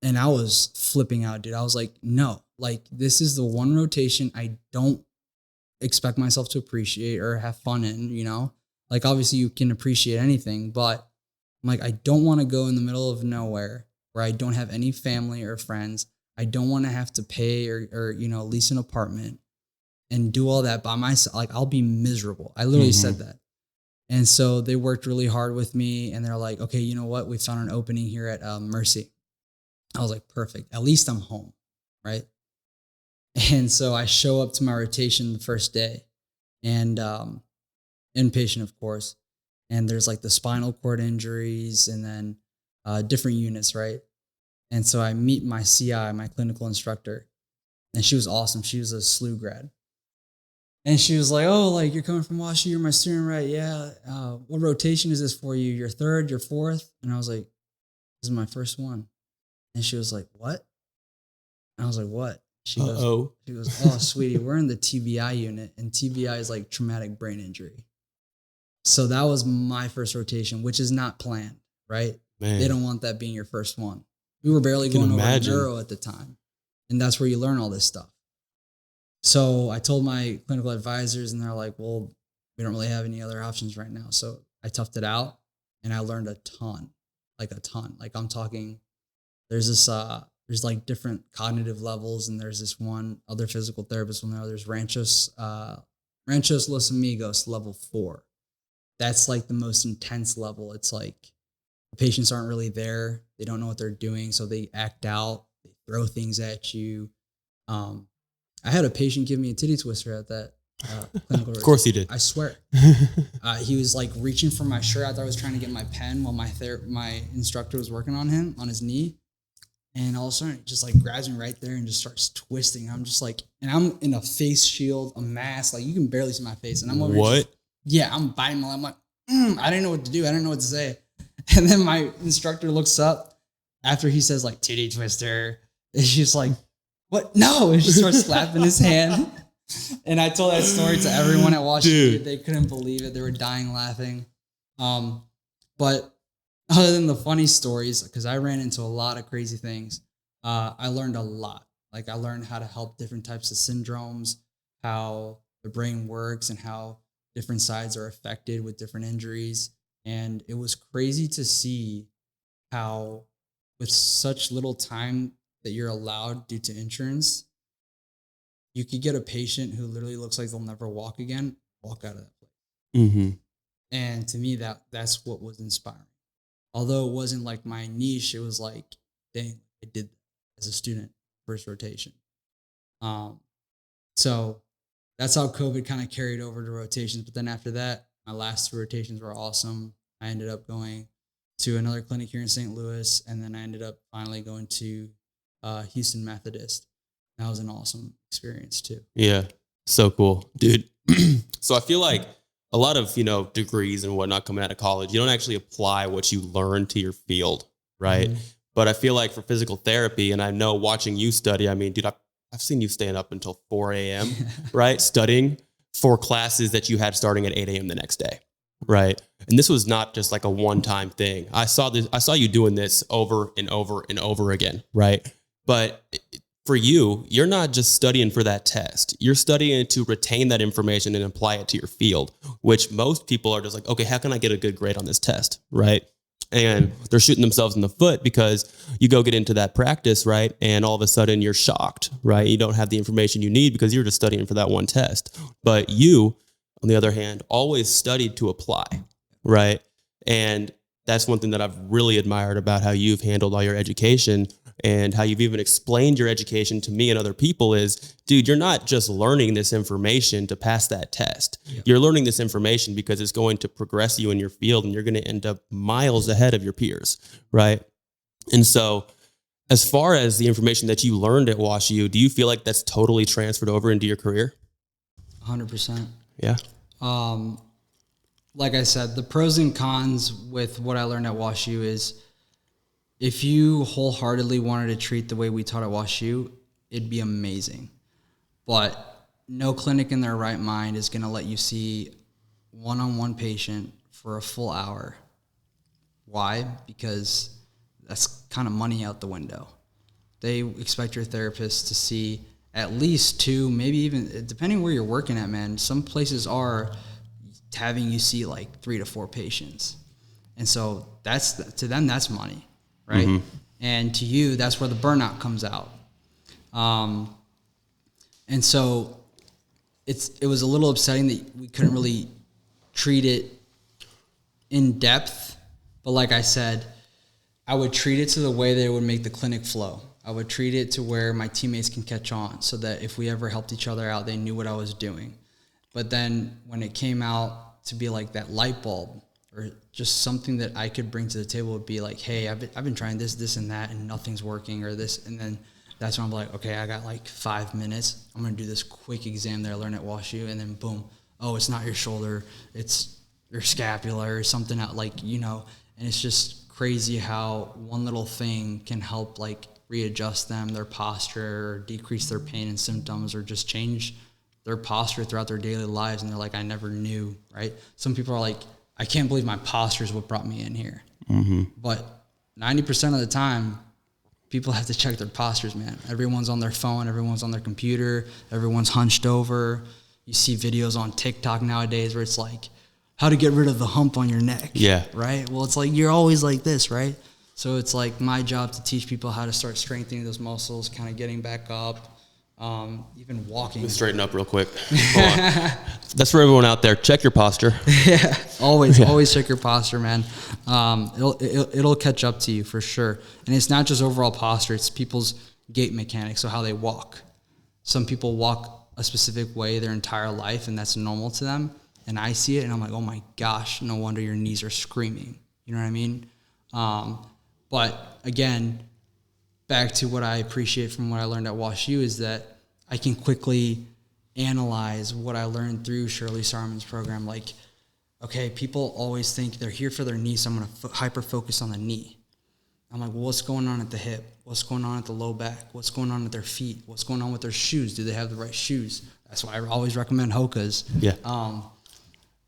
And I was flipping out, dude. I was like, no, like this is the one rotation I don't expect myself to appreciate or have fun in, you know? Like obviously you can appreciate anything, but I'm like, I don't want to go in the middle of nowhere where I don't have any family or friends. I don't want to have to pay or you know, lease an apartment and do all that by myself. Like I'll be miserable. I literally said that. And so they worked really hard with me and they're like, okay, you know what? We found an opening here at Mercy. I was like, perfect. At least I'm home. Right. And so I show up to my rotation the first day and inpatient, of course. And there's like the spinal cord injuries and then different units, right? And so I meet my CI, my clinical instructor, and she was awesome. She was a SLU grad. And she was like, oh, like, you're coming from WashU, you're my student, right? Yeah. What rotation is this for you? Your third, your fourth? And I was like, this is my first one. And she was like, what? And I was like, what? She goes, oh, sweetie, we're in the TBI unit, and TBI is like traumatic brain injury. So that was my first rotation, which is not planned, right? Man. They don't want that being your first one. We were barely going over neuro at the time. And that's where you learn all this stuff. So I told my clinical advisors, and they're like, well, we don't really have any other options right now. So I toughed it out, and I learned a ton. Like I'm talking, there's this, there's like different cognitive levels, and there's this one other physical therapist one there. There's Ranchos Los Amigos level 4. That's like the most intense level. It's like the patients aren't really there. They don't know what they're doing. So they act out, they throw things at you. I had a patient give me a titty twister at that clinical. Of course he did. I swear. He was like reaching for my shirt. I thought I was trying to get my pen while my instructor was working on him on his knee. And all of a sudden, it just like grabs me right there and just starts twisting. I'm just like, and I'm in a face shield, a mask. Like, you can barely see my face. And I'm over what? I'm biting my lip. I'm like, I didn't know what to do. I didn't know what to say. And then my instructor looks up after he says like titty twister. And she's like, what? No. And she starts slapping his hand. And I told that story to everyone at Washington. They couldn't believe it. They were dying laughing. But other than the funny stories, because I ran into a lot of crazy things, I learned a lot. Like, I learned how to help different types of syndromes, how the brain works, and how different sides are affected with different injuries. And it was crazy to see how, with such little time that you're allowed due to insurance, you could get a patient who literally looks like they'll never walk again, walk out of that place. Mm-hmm. And to me, that's what was inspiring. Although it wasn't like my niche, it was like, dang, I did that as a student, first rotation. So that's how COVID kind of carried over to rotations. But then after that, my last 2 rotations were awesome. I ended up going to another clinic here in St. Louis, and then I ended up finally going to Houston Methodist. That was an awesome experience too. Yeah, so cool, dude. So I feel like a lot of, degrees and whatnot coming out of college, you don't actually apply what you learn to your field, right? Mm-hmm. But I feel like for physical therapy, and I know watching you study, I mean, dude, I've seen you staying up until 4 a.m., right? Studying for classes that you had starting at 8 a.m. the next day, right? And this was not just like a one-time thing. I saw you doing this over and over and over again, right? But for you, you're not just studying for that test. You're studying to retain that information and apply it to your field, which most people are just like, okay, how can I get a good grade on this test, right? And they're shooting themselves in the foot because you go get into that practice, right? And all of a sudden you're shocked, right? You don't have the information you need because you're just studying for that one test. But you, on the other hand, always studied to apply, right? And that's one thing that I've really admired about how you've handled all your education and how you've even explained your education to me and other people is, dude, you're not just learning this information to pass that test. Yep. You're learning this information because it's going to progress you in your field and you're going to end up miles ahead of your peers, right? And so as far as the information that you learned at WashU, do you feel like that's totally transferred over into your career? 100%. Yeah. Like I said, the pros and cons with what I learned at WashU is, if you wholeheartedly wanted to treat the way we taught at WashU, it'd be amazing. But no clinic in their right mind is going to let you see one-on-one patient for a full hour. Why? Because that's kind of money out the window. They expect your therapist to see at least 2, maybe even, depending where you're working at, man, some places are having you see like 3 to 4 patients. And so to them, that's money. Right. Mm-hmm. And to you, that's where the burnout comes out. And so it was a little upsetting that we couldn't really treat it in depth. But like I said, I would treat it to the way that it would make the clinic flow. I would treat it to where my teammates can catch on so that if we ever helped each other out, they knew what I was doing. But then when it came out to be like that light bulb or just something that I could bring to the table would be like, hey, I've been trying this and that, and nothing's working, or this. And then that's when I'm like, okay, I got like 5 minutes. I'm going to do this quick exam that I learned at WashU. And then boom, oh, it's not your shoulder. It's your scapula or something out, like, you know, and it's just crazy how one little thing can help like readjust them, their posture, or decrease their pain and symptoms, or just change their posture throughout their daily lives. And they're like, I never knew, right? Some people are like, I can't believe my posture is what brought me in here. Mm-hmm. But 90% of the time, people have to check their postures, man. Everyone's on their phone. Everyone's on their computer. Everyone's hunched over. You see videos on TikTok nowadays where it's like, how to get rid of the hump on your neck. Yeah. Right? Well, it's like, you're always like this, right? So it's like my job to teach people how to start strengthening those muscles, kind of getting back up. Even walking. Let's straighten up real quick. Hold on. That's for everyone out there. Check your posture. Yeah, always check your posture, man. It'll catch up to you for sure. And it's not just overall posture; it's people's gait mechanics, so how they walk. Some people walk a specific way their entire life, and that's normal to them. And I see it, and I'm like, oh my gosh, no wonder your knees are screaming. You know what I mean? But again, back to what I appreciate from what I learned at WashU is that I can quickly analyze what I learned through Shirley Sarman's program. Like, okay, people always think they're here for their knee, so I'm going to hyper focus on the knee. I'm like, well, what's going on at the hip? What's going on at the low back? What's going on at their feet? What's going on with their shoes? Do they have the right shoes? That's why I always recommend Hoka's. Yeah.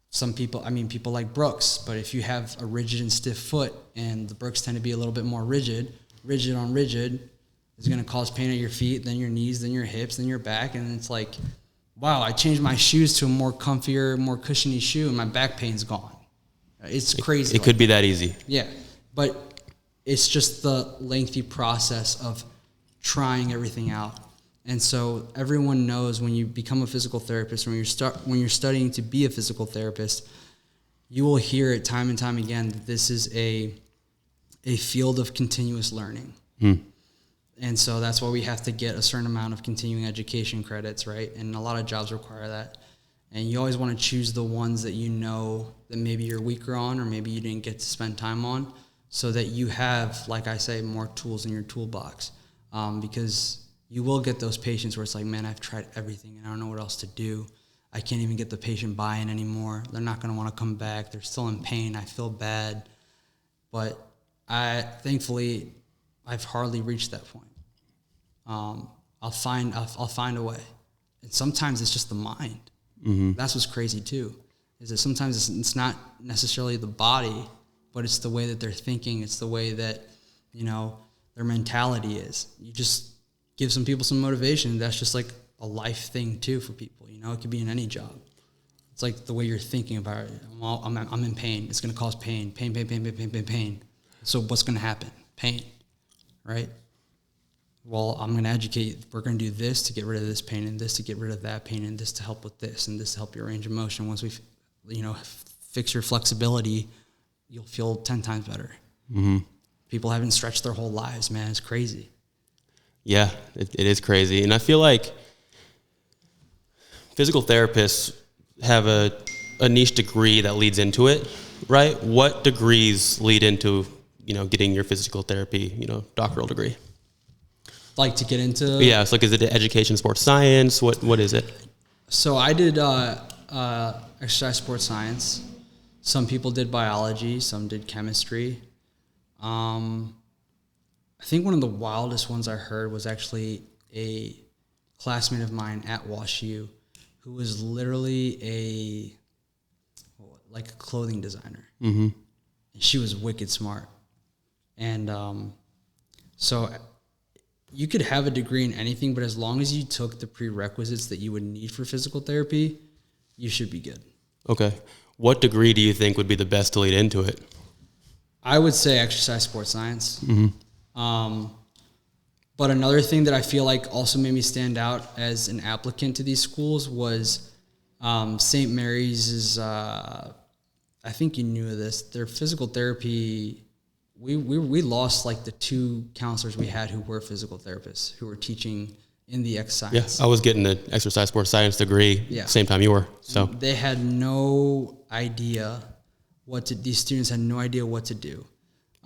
Some people, people like Brooks, but if you have a rigid and stiff foot, and the Brooks tend to be a little bit more rigid on rigid is going to cause pain at your feet, then your knees, then your hips, then your back. And it's like, wow, I changed my shoes to a more comfier, more cushiony shoe, and my back pain's gone. It's crazy. It could be that easy. Yeah. But it's just the lengthy process of trying everything out. And so everyone knows when you become a physical therapist, when you're studying to be a physical therapist, you will hear it time and time again that this is a field of continuous learning. And so that's why we have to get a certain amount of continuing education credits, right? And a lot of jobs require that. And you always want to choose the ones that you know that maybe you're weaker on, or maybe you didn't get to spend time on, so that you have, like I say, more tools in your toolbox. Because you will get those patients where it's like, man, I've tried everything and I don't know what else to do. I can't even get the patient buy-in anymore. They're not going to want to come back. They're still in pain. I feel bad. But thankfully, I've hardly reached that point. I'll find a way. And sometimes it's just the mind. Mm-hmm. That's what's crazy too, is that sometimes it's not necessarily the body, but it's the way that they're thinking. It's the way that, their mentality is. You just give some people some motivation. That's just like a life thing too for people. It could be in any job. It's like the way you're thinking about it. I'm in pain. It's going to cause pain. Pain. So what's going to happen? Pain, right? Well, I'm going to educate. We're going to do this to get rid of this pain, and this to get rid of that pain, and this to help with this, and this to help your range of motion. Once we, fix your flexibility, you'll feel 10 times better. Mm-hmm. People haven't stretched their whole lives, man. It's crazy. Yeah, it is crazy. And I feel like physical therapists have a niche degree that leads into it, right? What degrees lead into, getting your physical therapy, doctoral degree? Like to get into? Yeah, it's like, is it education, sports science? What is it? So I did exercise sports science. Some people did biology. Some did chemistry. I think one of the wildest ones I heard was actually a classmate of mine at WashU who was literally a clothing designer. Mm-hmm. And she was wicked smart. And so you could have a degree in anything, but as long as you took the prerequisites that you would need for physical therapy, you should be good. Okay. What degree do you think would be the best to lead into it? I would say exercise sports science. Mm-hmm. But another thing that I feel like also made me stand out as an applicant to these schools was St. Mary's is, I think you knew of this, their physical therapy, we lost like the 2 counselors we had who were physical therapists, who were teaching in the exercise. Yeah, I was getting the exercise sports science degree same time you were. So they had no idea these students had no idea what to do.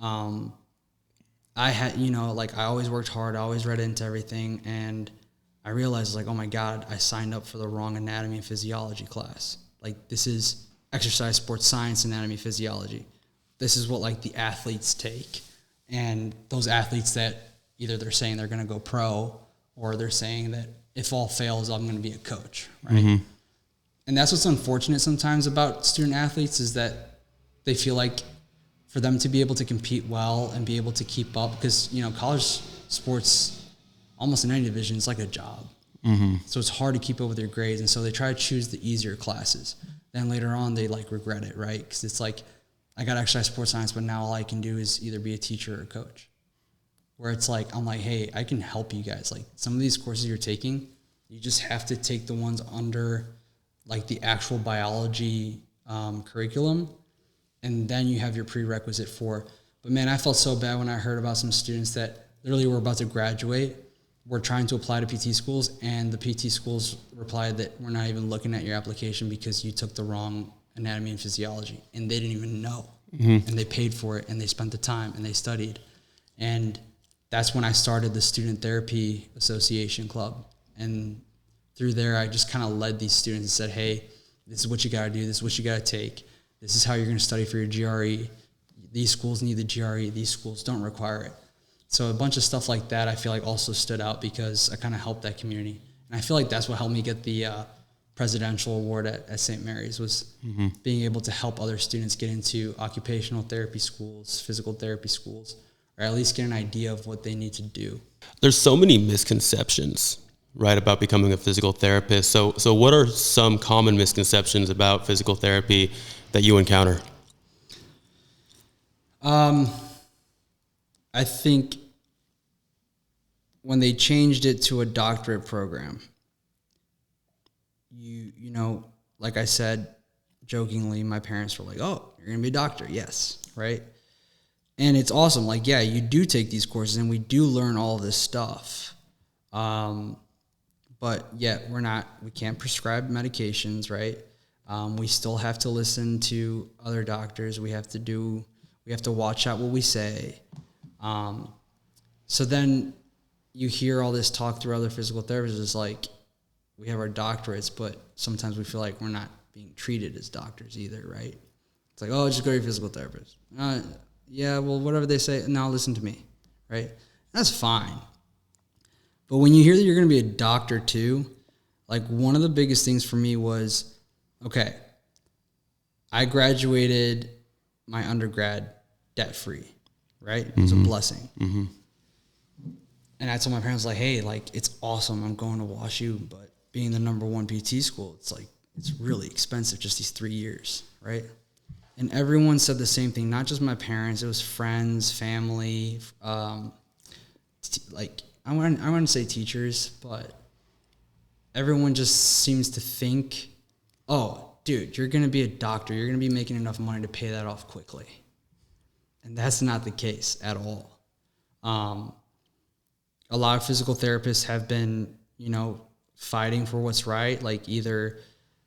I had, I always worked hard. I always read into everything. And I realized like, oh my God, I signed up for the wrong anatomy and physiology class. Like this is exercise, sports science, anatomy, physiology. This is what like the athletes take. And those athletes that either they're saying they're going to go pro, or they're saying that if all fails, I'm going to be a coach. Right. Mm-hmm. And that's what's unfortunate sometimes about student athletes, is that they feel like for them to be able to compete well and be able to keep up, because, college sports, almost in any division, is like a job. Mm-hmm. So it's hard to keep up with your grades. And so they try to choose the easier classes. Then later on, they like regret it, right? Because it's like, I got exercise sports science, but now all I can do is either be a teacher or a coach. Where it's like, I'm like, hey, I can help you guys. Like some of these courses you're taking, you just have to take the ones under like the actual biology curriculum. And then you have your prerequisite for. But man, I felt so bad when I heard about some students that literally were about to graduate, were trying to apply to PT schools, and the PT schools replied that we're not even looking at your application because you took the wrong anatomy and physiology. And they didn't even know. Mm-hmm. And they paid for it, and they spent the time, and they studied. And that's when I started the Student Therapy Association Club. And through there, I just kind of led these students and said, hey, this is what you got to do. This is what you got to take. This is how you're going to study for your GRE. These schools need the GRE. These schools don't require it. So a bunch of stuff like that I feel like also stood out because I kind of helped that community. And I feel like that's what helped me get the presidential award at St. Mary's, was mm-hmm. being able to help other students get into occupational therapy schools, physical therapy schools, or at least get an idea of what they need to do. There's so many misconceptions, right, about becoming a physical therapist. So what are some common misconceptions about physical therapy that you encounter? I think when they changed it to a doctorate program, you know, like I said, jokingly, my parents were like, oh, you're going to be a doctor. Yes. Right. And it's awesome. Like, yeah, you do take these courses and we do learn all this stuff. But yet we can't prescribe medications, right? We still have to listen to other doctors. We have to watch out what we say. So then you hear all this talk through other physical therapists. It's like, we have our doctorates, but sometimes we feel like we're not being treated as doctors either, right? It's like, oh, just go to your physical therapist. Yeah, well, whatever they say, now listen to me, right? That's fine. But when you hear that you're going to be a doctor too, like one of the biggest things for me was, okay, I graduated my undergrad debt-free, right? It was a blessing. Mm-hmm. And I told my parents, like, hey, like, it's awesome. I'm going to WashU, but being the number one PT school, it's like, it's really expensive just these 3 years, right? And everyone said the same thing, not just my parents. It was friends, family, like, I wouldn't say teachers, but everyone just seems to think, oh, dude, you're going to be a doctor. You're going to be making enough money to pay that off quickly. And that's not the case at all. A lot of physical therapists have been, fighting for what's right, like either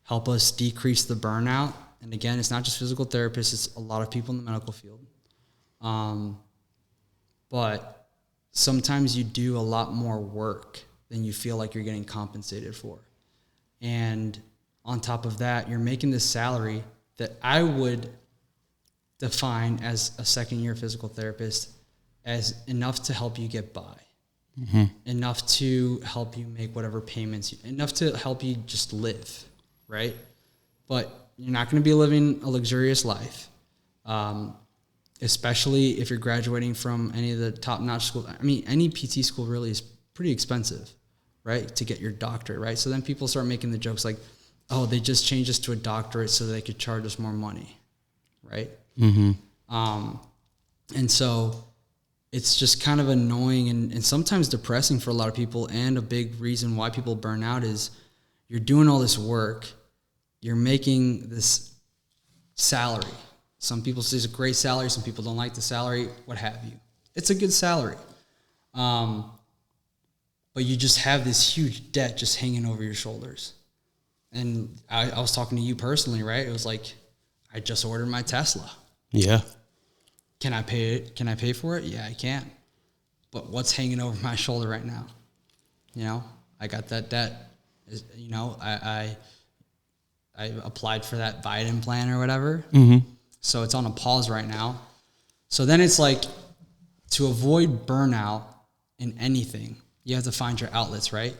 help us decrease the burnout. And again, it's not just physical therapists, it's a lot of people in the medical field. But sometimes you do a lot more work than you feel like you're getting compensated for. And on top of that, you're making this salary that I would define as a second-year physical therapist as enough to help you get by. Mm-hmm. Enough to help you make whatever payments, enough to help you just live, right? But you're not going to be living a luxurious life, especially if you're graduating from any of the top-notch schools. I mean, any PT school really is pretty expensive, right, to get your doctorate, right? So then people start making the jokes like, oh, they just changed us to a doctorate so they could charge us more money, right? Mm-hmm. And so it's just kind of annoying and sometimes depressing for a lot of people. And a big reason why people burn out is you're doing all this work, you're making this salary. Some people say it's a great salary, some people don't like the salary, what have you. It's a good salary. But you just have this huge debt just hanging over your shoulders. And I was talking to you personally, right? It was like, I just ordered my Tesla. Yeah. Can I pay it? Can I pay for it? Yeah, I can. But what's hanging over my shoulder right now? You know, I got that debt. You know, I applied for that Biden plan or whatever. Mm-hmm. So it's on a pause right now. So then it's like, to avoid burnout in anything, you have to find your outlets, right?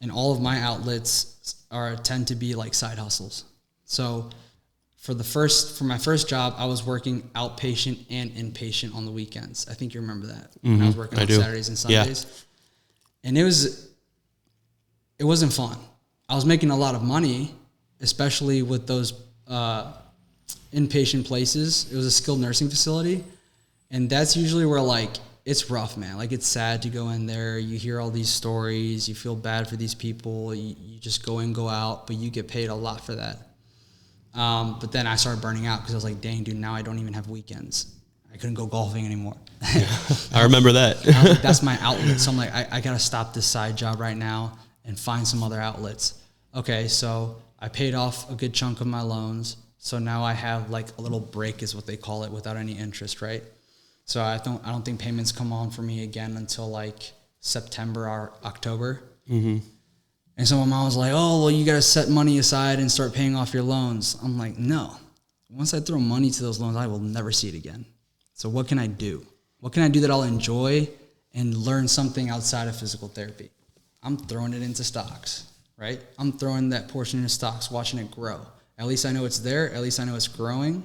And all of my outlets tend to be like side hustles. So for my first job, I was working outpatient and inpatient on the weekends. I think you remember that. When I was working on Saturdays and Sundays. Yeah. And it wasn't fun. I was making a lot of money, especially with those inpatient places. It was a skilled nursing facility. And that's usually where, like, it's rough, man. Like, it's sad to go in there. You hear all these stories. You feel bad for these people. You just go in, go out, but you get paid a lot for that. But then I started burning out because I was like, dang, dude, now I don't even have weekends. I couldn't go golfing anymore. I remember that. I was like, that's my outlet. So I'm like, I got to stop this side job right now and find some other outlets. Okay, so I paid off a good chunk of my loans. So now I have like a little break is what they call it, without any interest, right? So I don't think payments come on for me again until like September or October. Mm-hmm. And so my mom was like, oh, well, you got to set money aside and start paying off your loans. I'm like, no. Once I throw money to those loans, I will never see it again. So what can I do? What can I do that I'll enjoy and learn something outside of physical therapy? I'm throwing it into stocks, right? I'm throwing that portion into stocks, watching it grow. At least I know it's there. At least I know it's growing.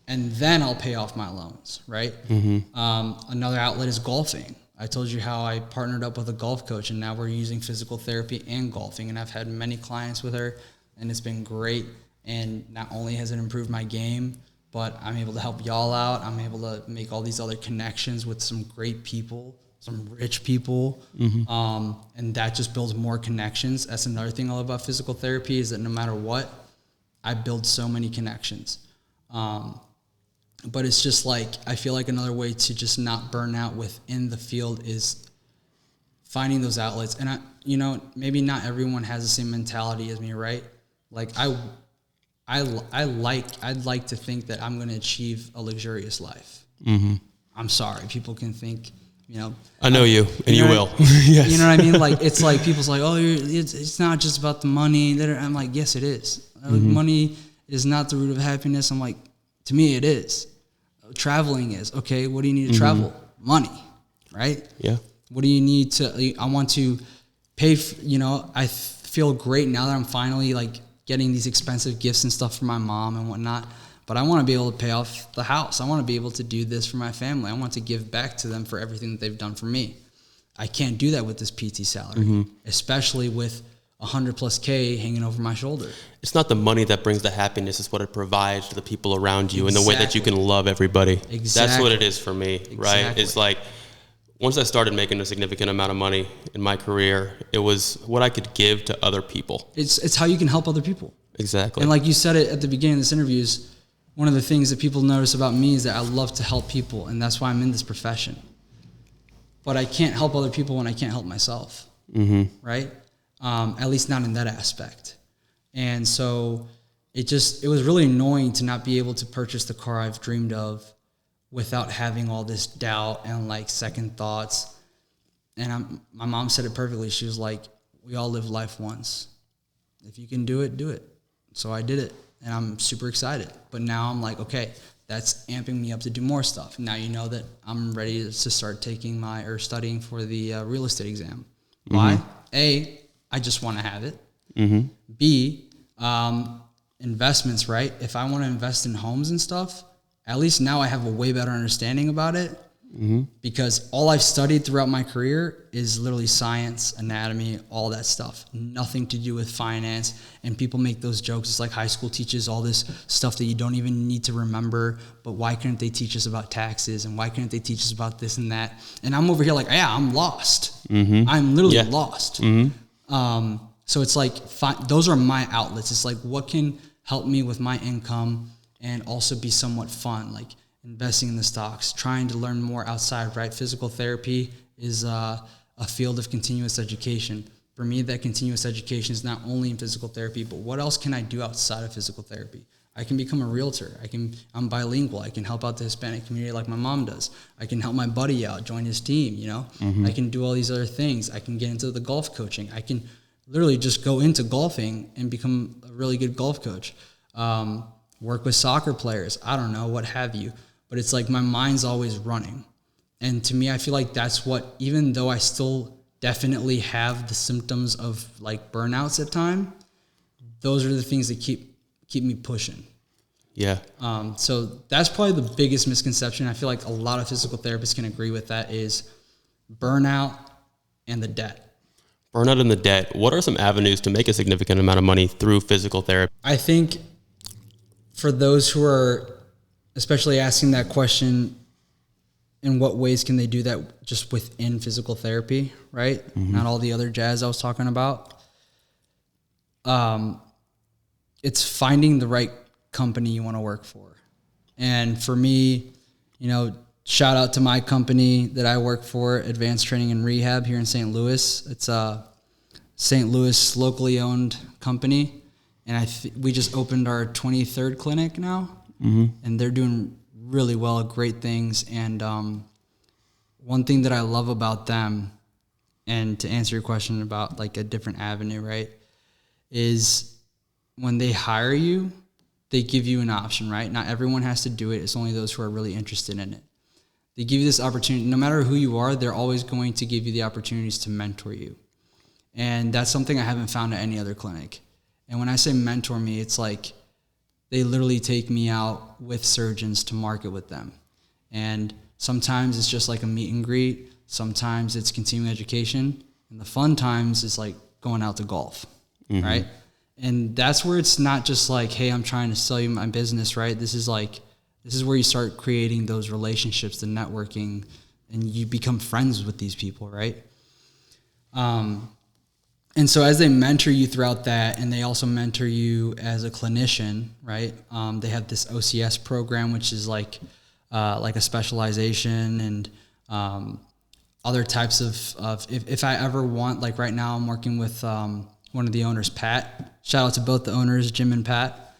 And then I'll pay off my loans, right? Mm-hmm. Another outlet is golfing. I told you how I partnered up with a golf coach, and now we're using physical therapy and golfing. And I've had many clients with her, and it's been great. And not only has it improved my game, but I'm able to help y'all out. I'm able to make all these other connections with some great people, some rich people. Mm-hmm. And that just builds more connections. That's another thing I love about physical therapy, is that no matter what, I build so many connections. But it's just like, I feel like another way to just not burn out within the field is finding those outlets. And maybe not everyone has the same mentality as me, right? Like I'd like to think that I'm going to achieve a luxurious life. Mm-hmm. I'm sorry. People can think, I know you, and you will. Yes. You know what I mean? Like, it's like, people's like, oh, it's not just about the money. I'm like, yes, it is. Mm-hmm. Money is not the root of happiness. I'm like, to me, it is. Traveling is. Okay, what do you need to travel? Money, right? Yeah. What do you need to, I want to pay, I feel great now that I'm finally like getting these expensive gifts and stuff for my mom and whatnot, but I want to be able to pay off the house. I want to be able to do this for my family. I want to give back to them for everything that they've done for me. I can't do that with this PT salary, especially with 100+K hanging over my shoulder. It's not the money that brings the happiness. It's what it provides to the people around you and the way that you can love everybody. Exactly. That's what it is for me, right? It's like, once I started making a significant amount of money in my career, it was what I could give to other people. It's how you can help other people. Exactly. And like you said it at the beginning of this interview, is one of the things that people notice about me is that I love to help people, and that's why I'm in this profession. But I can't help other people when I can't help myself, right? At least not in that aspect. And so it was really annoying to not be able to purchase the car I've dreamed of without having all this doubt and like second thoughts. And my mom said it perfectly. She was like, we all live life once. If you can do it, do it. So I did it, and I'm super excited. But now I'm like, okay, that's amping me up to do more stuff. Now you know that I'm ready to start studying for the real estate exam. Why? A, I just want to have it. Mm-hmm. B, investments, right? If I want to invest in homes and stuff, at least now I have a way better understanding about it, because all I've studied throughout my career is literally science, anatomy, all that stuff. Nothing to do with finance. And people make those jokes. It's like high school teaches all this stuff that you don't even need to remember. But why couldn't they teach us about taxes? And why couldn't they teach us about this and that? And I'm over here like, yeah, I'm lost. I'm literally lost. So it's like, those are my outlets. It's like, what can help me with my income and also be somewhat fun, like investing in the stocks, trying to learn more outside, right? Physical therapy is a field of continuous education. For me, that continuous education is not only in physical therapy, but what else can I do outside of physical therapy? I can become a realtor. I'm bilingual. I can help out the Hispanic community like my mom does. I can help my buddy out, join his team, you know. I can do all these other things. I can get into the golf coaching. I can literally just go into golfing and become a really good golf coach. Work with soccer players. I don't know, what have you. But it's like my mind's always running. And to me, I feel like that's what, even though I still definitely have the symptoms of like burnouts at time, those are the things that keep me pushing. Yeah. So that's probably the biggest misconception. I feel like a lot of physical therapists can agree with that, is burnout and the debt. Burnout and the debt. What are some avenues to make a significant amount of money through physical therapy? I think for those who are especially asking that question, in what ways can they do that just within physical therapy, right? Not all the other jazz I was talking about. It's finding the right company you want to work for. And for me, you know, shout out to my company that I work for, Advanced Training and Rehab here in St. Louis. It's a St. Louis locally owned company. And we just opened our 23rd clinic now. And they're doing really well, great things. And one thing that I love about them, and to answer your question about like a different avenue, right, is when they hire you, they give you an option, right? Not everyone has to do it. It's only those who are really interested in it. They give you this opportunity. No matter who you are, they're always going to give you the opportunities to mentor you. And that's something I haven't found at any other clinic. And when I say mentor me, it's like they literally take me out with surgeons to market with them. And sometimes it's just like a meet and greet. Sometimes it's continuing education. And the fun times is like going out to golf, right? And that's where it's not just like, hey, I'm trying to sell you my business, right? This is where you start creating those relationships, the networking, and you become friends with these people, right? And so as they mentor you throughout that, and they also mentor you as a clinician, right? They have this OCS program, which is like a specialization, and other types of if I ever want, like right now I'm working with one of the owners, Pat. Shout out to both the owners, Jim and Pat.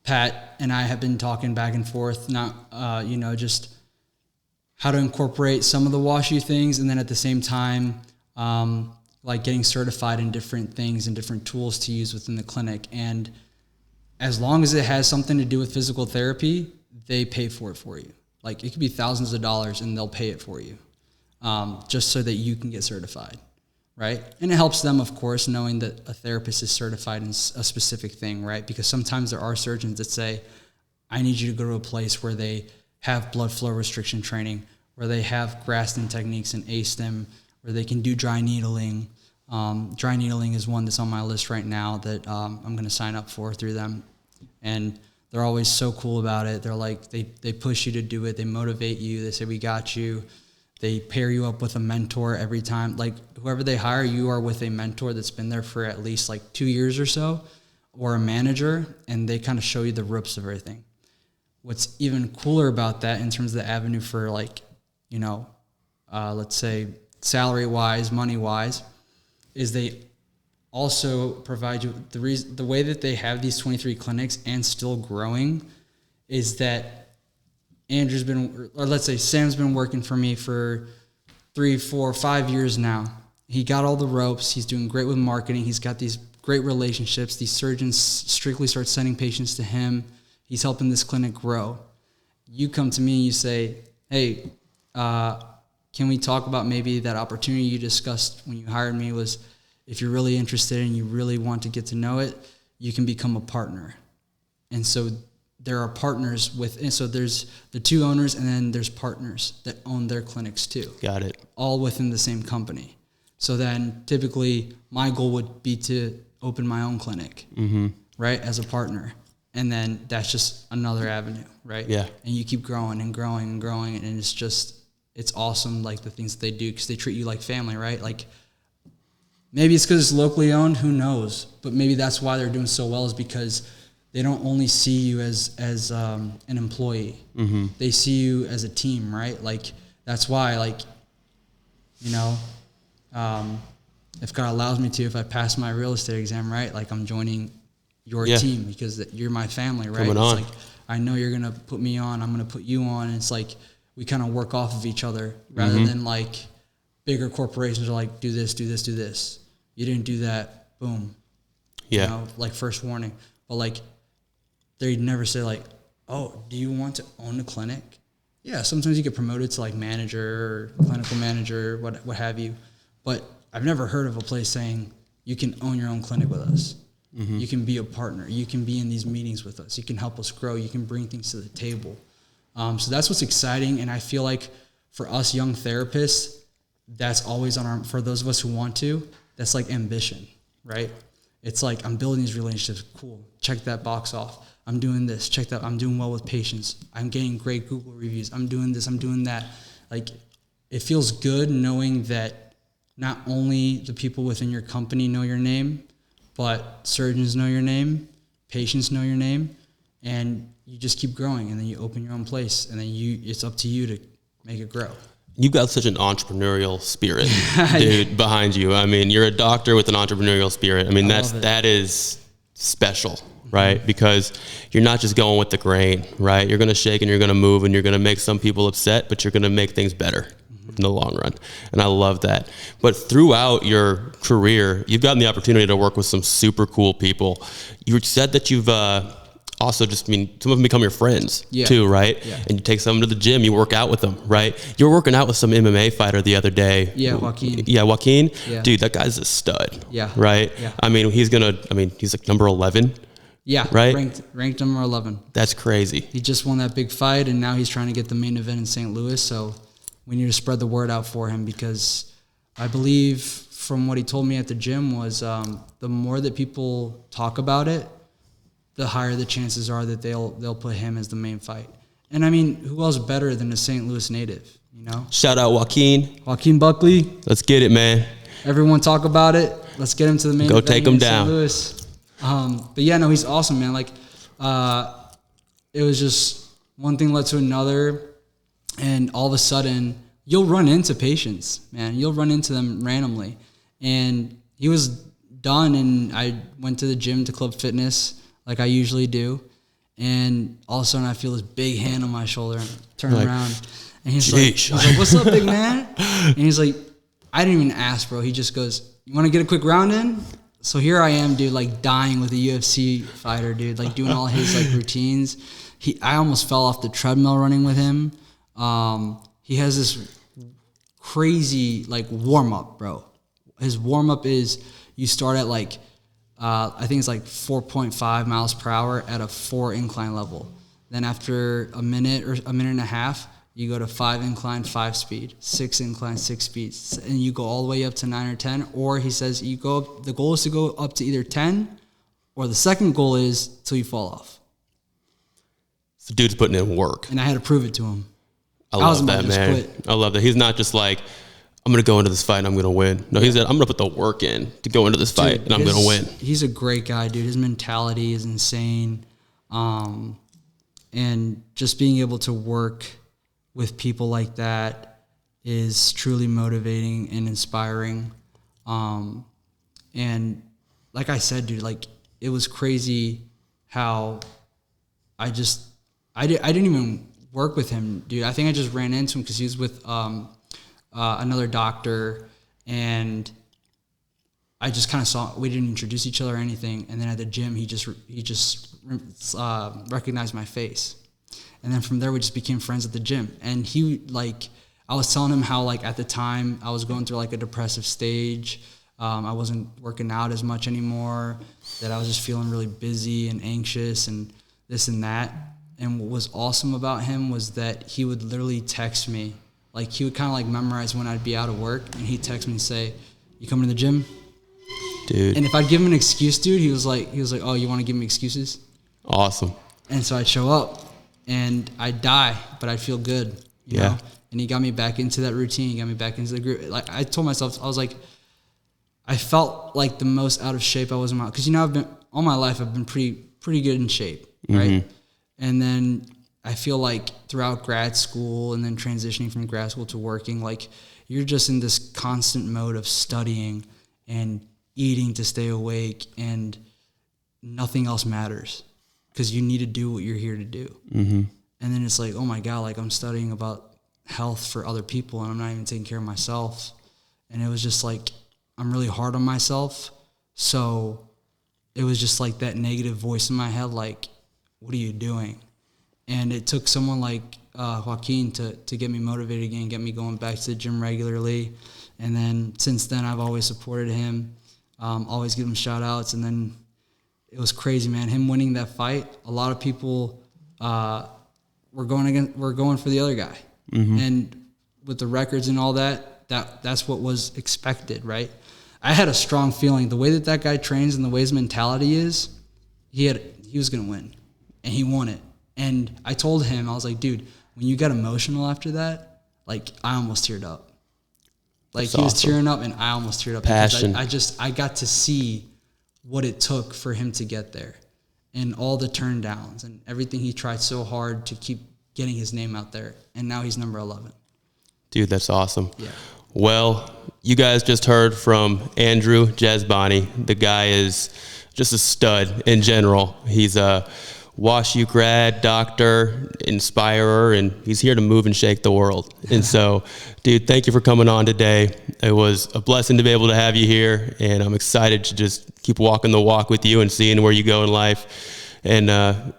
Pat and I have been talking back and forth, just how to incorporate some of the WashU things, and then at the same time, like getting certified in different things and different tools to use within the clinic. And as long as it has something to do with physical therapy, they pay for it for you. Like it could be thousands of dollars and they'll pay it for you, just so that you can get certified, right? And it helps them, of course, knowing that a therapist is certified in a specific thing, right? Because sometimes there are surgeons that say, I need you to go to a place where they have blood flow restriction training, where they have Graston techniques and ASTEM, where they can do dry needling. Dry needling is one that's on my list right now that I'm going to sign up for through them. And they're always so cool about it. They're like, they push you to do it. They motivate you. They say, we got you. They pair you up with a mentor every time. Like whoever they hire, you are with a mentor that's been there for at least like 2 years or so, or a manager, and they kind of show you the ropes of everything. What's even cooler about that in terms of the avenue for like, let's say salary-wise, money-wise, is they also provide you the way that they have these 23 clinics and still growing is that Andrew's been, or let's say Sam's been working for me for 3, 4, 5 years now. He got all the ropes. He's doing great with marketing. He's got these great relationships. These surgeons strictly start sending patients to him. He's helping this clinic grow. You come to me and you say, hey, can we talk about maybe that opportunity you discussed when you hired me was, if you're really interested and you really want to get to know it, you can become a partner. And so there are partners and so there's the 2 owners, and then there's partners that own their clinics too. Got it. All within the same company. So then typically my goal would be to open my own clinic, right, as a partner. And then that's just another avenue, right? Yeah. And you keep growing and growing and growing, and it's awesome, like the things that they do, because they treat you like family, right? Like maybe it's because it's locally owned, who knows? But maybe that's why they're doing so well, is because they don't only see you as an employee. They see you as a team, right? Like that's why, like, if God allows me to, if I pass my real estate exam, right, like I'm joining your Yeah. team because you're my family, right? Coming on. It's like, I know you're going to put me on. I'm going to put you on. And it's like, we kind of work off of each other rather than like bigger corporations are like, do this, do this, do this. You didn't do that. Boom. Yeah. You know, like first warning. But like, they'd never say like, oh, do you want to own a clinic? Yeah, sometimes you get promoted to like manager or clinical manager, what have you. But I've never heard of a place saying you can own your own clinic with us. You can be a partner. You can be in these meetings with us. You can help us grow. You can bring things to the table. So that's what's exciting. And I feel like for us young therapists, that's always on our, for those of us who want to, that's like ambition, right? It's like, I'm building these relationships. Cool. Check that box off. I'm doing this. Check that. I'm doing well with patients. I'm getting great Google reviews. I'm doing this. I'm doing that. Like, it feels good knowing that not only the people within your company know your name, but surgeons know your name, patients know your name, and you just keep growing, and then you open your own place, and then it's up to you to make it grow. You've got such an entrepreneurial spirit, dude, behind you. I mean, you're a doctor with an entrepreneurial spirit. I mean, that is special, right? Because you're not just going with the grain, right? You're going to shake and you're going to move and you're going to make some people upset, but you're going to make things better in the long run. And I love that. But throughout your career, you've gotten the opportunity to work with some super cool people. You said that you've also just, some of them become your friends too, right? Yeah. And you take some to the gym, you work out with them, right? You were working out with some MMA fighter the other day. Yeah, Joaquin. Yeah, Joaquin. Yeah. Dude, that guy's a stud. Yeah. Right? Yeah. I mean, he's like number 11. Yeah, right. Ranked number 11. That's crazy. He just won that big fight, and now he's trying to get the main event in St. Louis. So we need to spread the word out for him, because I believe from what he told me at the gym was the more that people talk about it, the higher the chances are that they'll put him as the main fight. And I mean, who else better than a St. Louis native? You know. Shout out Joaquin Buckley. Let's get it, man. Everyone talk about it. Let's get him to the main event. Go take him down. St. Louis. But yeah, no, he's awesome, man. Like, it was just one thing led to another, and all of a sudden, you'll run into patients, man. You'll run into them randomly. And he was done, and I went to the gym, to Club Fitness, like I usually do. And all of a sudden, I feel this big hand on my shoulder, and I turn around, and he's like, "What's up, big man?" And he's like, I didn't even ask, bro. He just goes, "You want to get a quick round in?" So here I am, dude, like dying with a UFC fighter, dude, like doing all his like routines. I almost fell off the treadmill running with him. He has this crazy like warm up, bro. His warm up is, you start at like, I think it's like 4.5 miles per hour at a 4 incline level. Then after a minute or a minute and a half, you go to 5 incline, 5 speed, 6 incline, 6 speed, and you go all the way up to 9 or 10. Or he says you go up, the goal is to go up to either 10, or the second goal is till you fall off. So dude's putting in work. And I had to prove it to him. I love that, man. I love that. He's not just like, I'm going to go into this fight and I'm going to win. No, he said, I'm going to put the work in to go into this fight, and I'm going to win. He's a great guy, dude. His mentality is insane. And just being able to work with people like that is truly motivating and inspiring. And like I said, dude, like it was crazy how I didn't even work with him, dude. I think I just ran into him because he was with another doctor, and I just kind of saw, we didn't introduce each other or anything. And then at the gym, he just recognized my face. And then from there, we just became friends at the gym. And he, like, I was telling him how, like, at the time I was going through like a depressive stage. I wasn't working out as much anymore, that I was just feeling really busy and anxious and this and that. And what was awesome about him was that he would literally text me. Like, he would kind of like memorize when I'd be out of work, and he'd text me and say, "You coming to the gym?" Dude. And if I'd give him an excuse, dude, he was like, "Oh, you want to give me excuses?" Awesome. And so I'd show up, and I'd die, but I'd feel good, you know? And he got me back into that routine. He got me back into the group. Like, I told myself, I was like, I felt like the most out of shape I was in my life. Because, you know, all my life I've been pretty good in shape, right? And then I feel like throughout grad school and then transitioning from grad school to working, like, you're just in this constant mode of studying and eating to stay awake and nothing else matters because you need to do what you're here to do. Mm-hmm. And then it's like, oh my God, like I'm studying about health for other people and I'm not even taking care of myself. And it was just like, I'm really hard on myself. So it was just like that negative voice in my head, like, what are you doing? And it took someone like Joaquin to get me motivated again, get me going back to the gym regularly. And then since then, I've always supported him, always give him shout outs. And then it was crazy, man. Him winning that fight, a lot of people were going for the other guy. Mm-hmm. And with the records and all that's what was expected, right? I had a strong feeling the way that guy trains and the way his mentality is, he was going to win, and he won it. And I told him, I was like, dude, when you got emotional after that, like I almost teared up. Like he was tearing up and I almost teared up. Passion. I got to see what it took for him to get there and all the turn downs and everything he tried so hard to keep getting his name out there. And now he's number 11. Dude, that's awesome. Yeah. Well, you guys just heard from Andrew Jazbani. The guy is just a stud in general. He's a WashU grad, doctor, inspirer, and he's here to move and shake the world. And so, dude, thank you for coming on today. It was a blessing to be able to have you here, and I'm excited to just keep walking the walk with you and seeing where you go in life. And a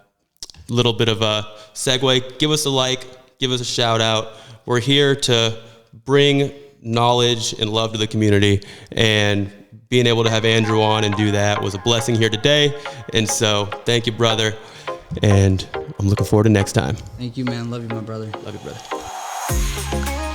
little bit of a segue, give us a like, give us a shout out. We're here to bring knowledge and love to the community, and being able to have Andrew on and do that was a blessing here today. And so thank you, brother. And I'm looking forward to next time. Thank you, man. Love you, my brother. Love you, brother.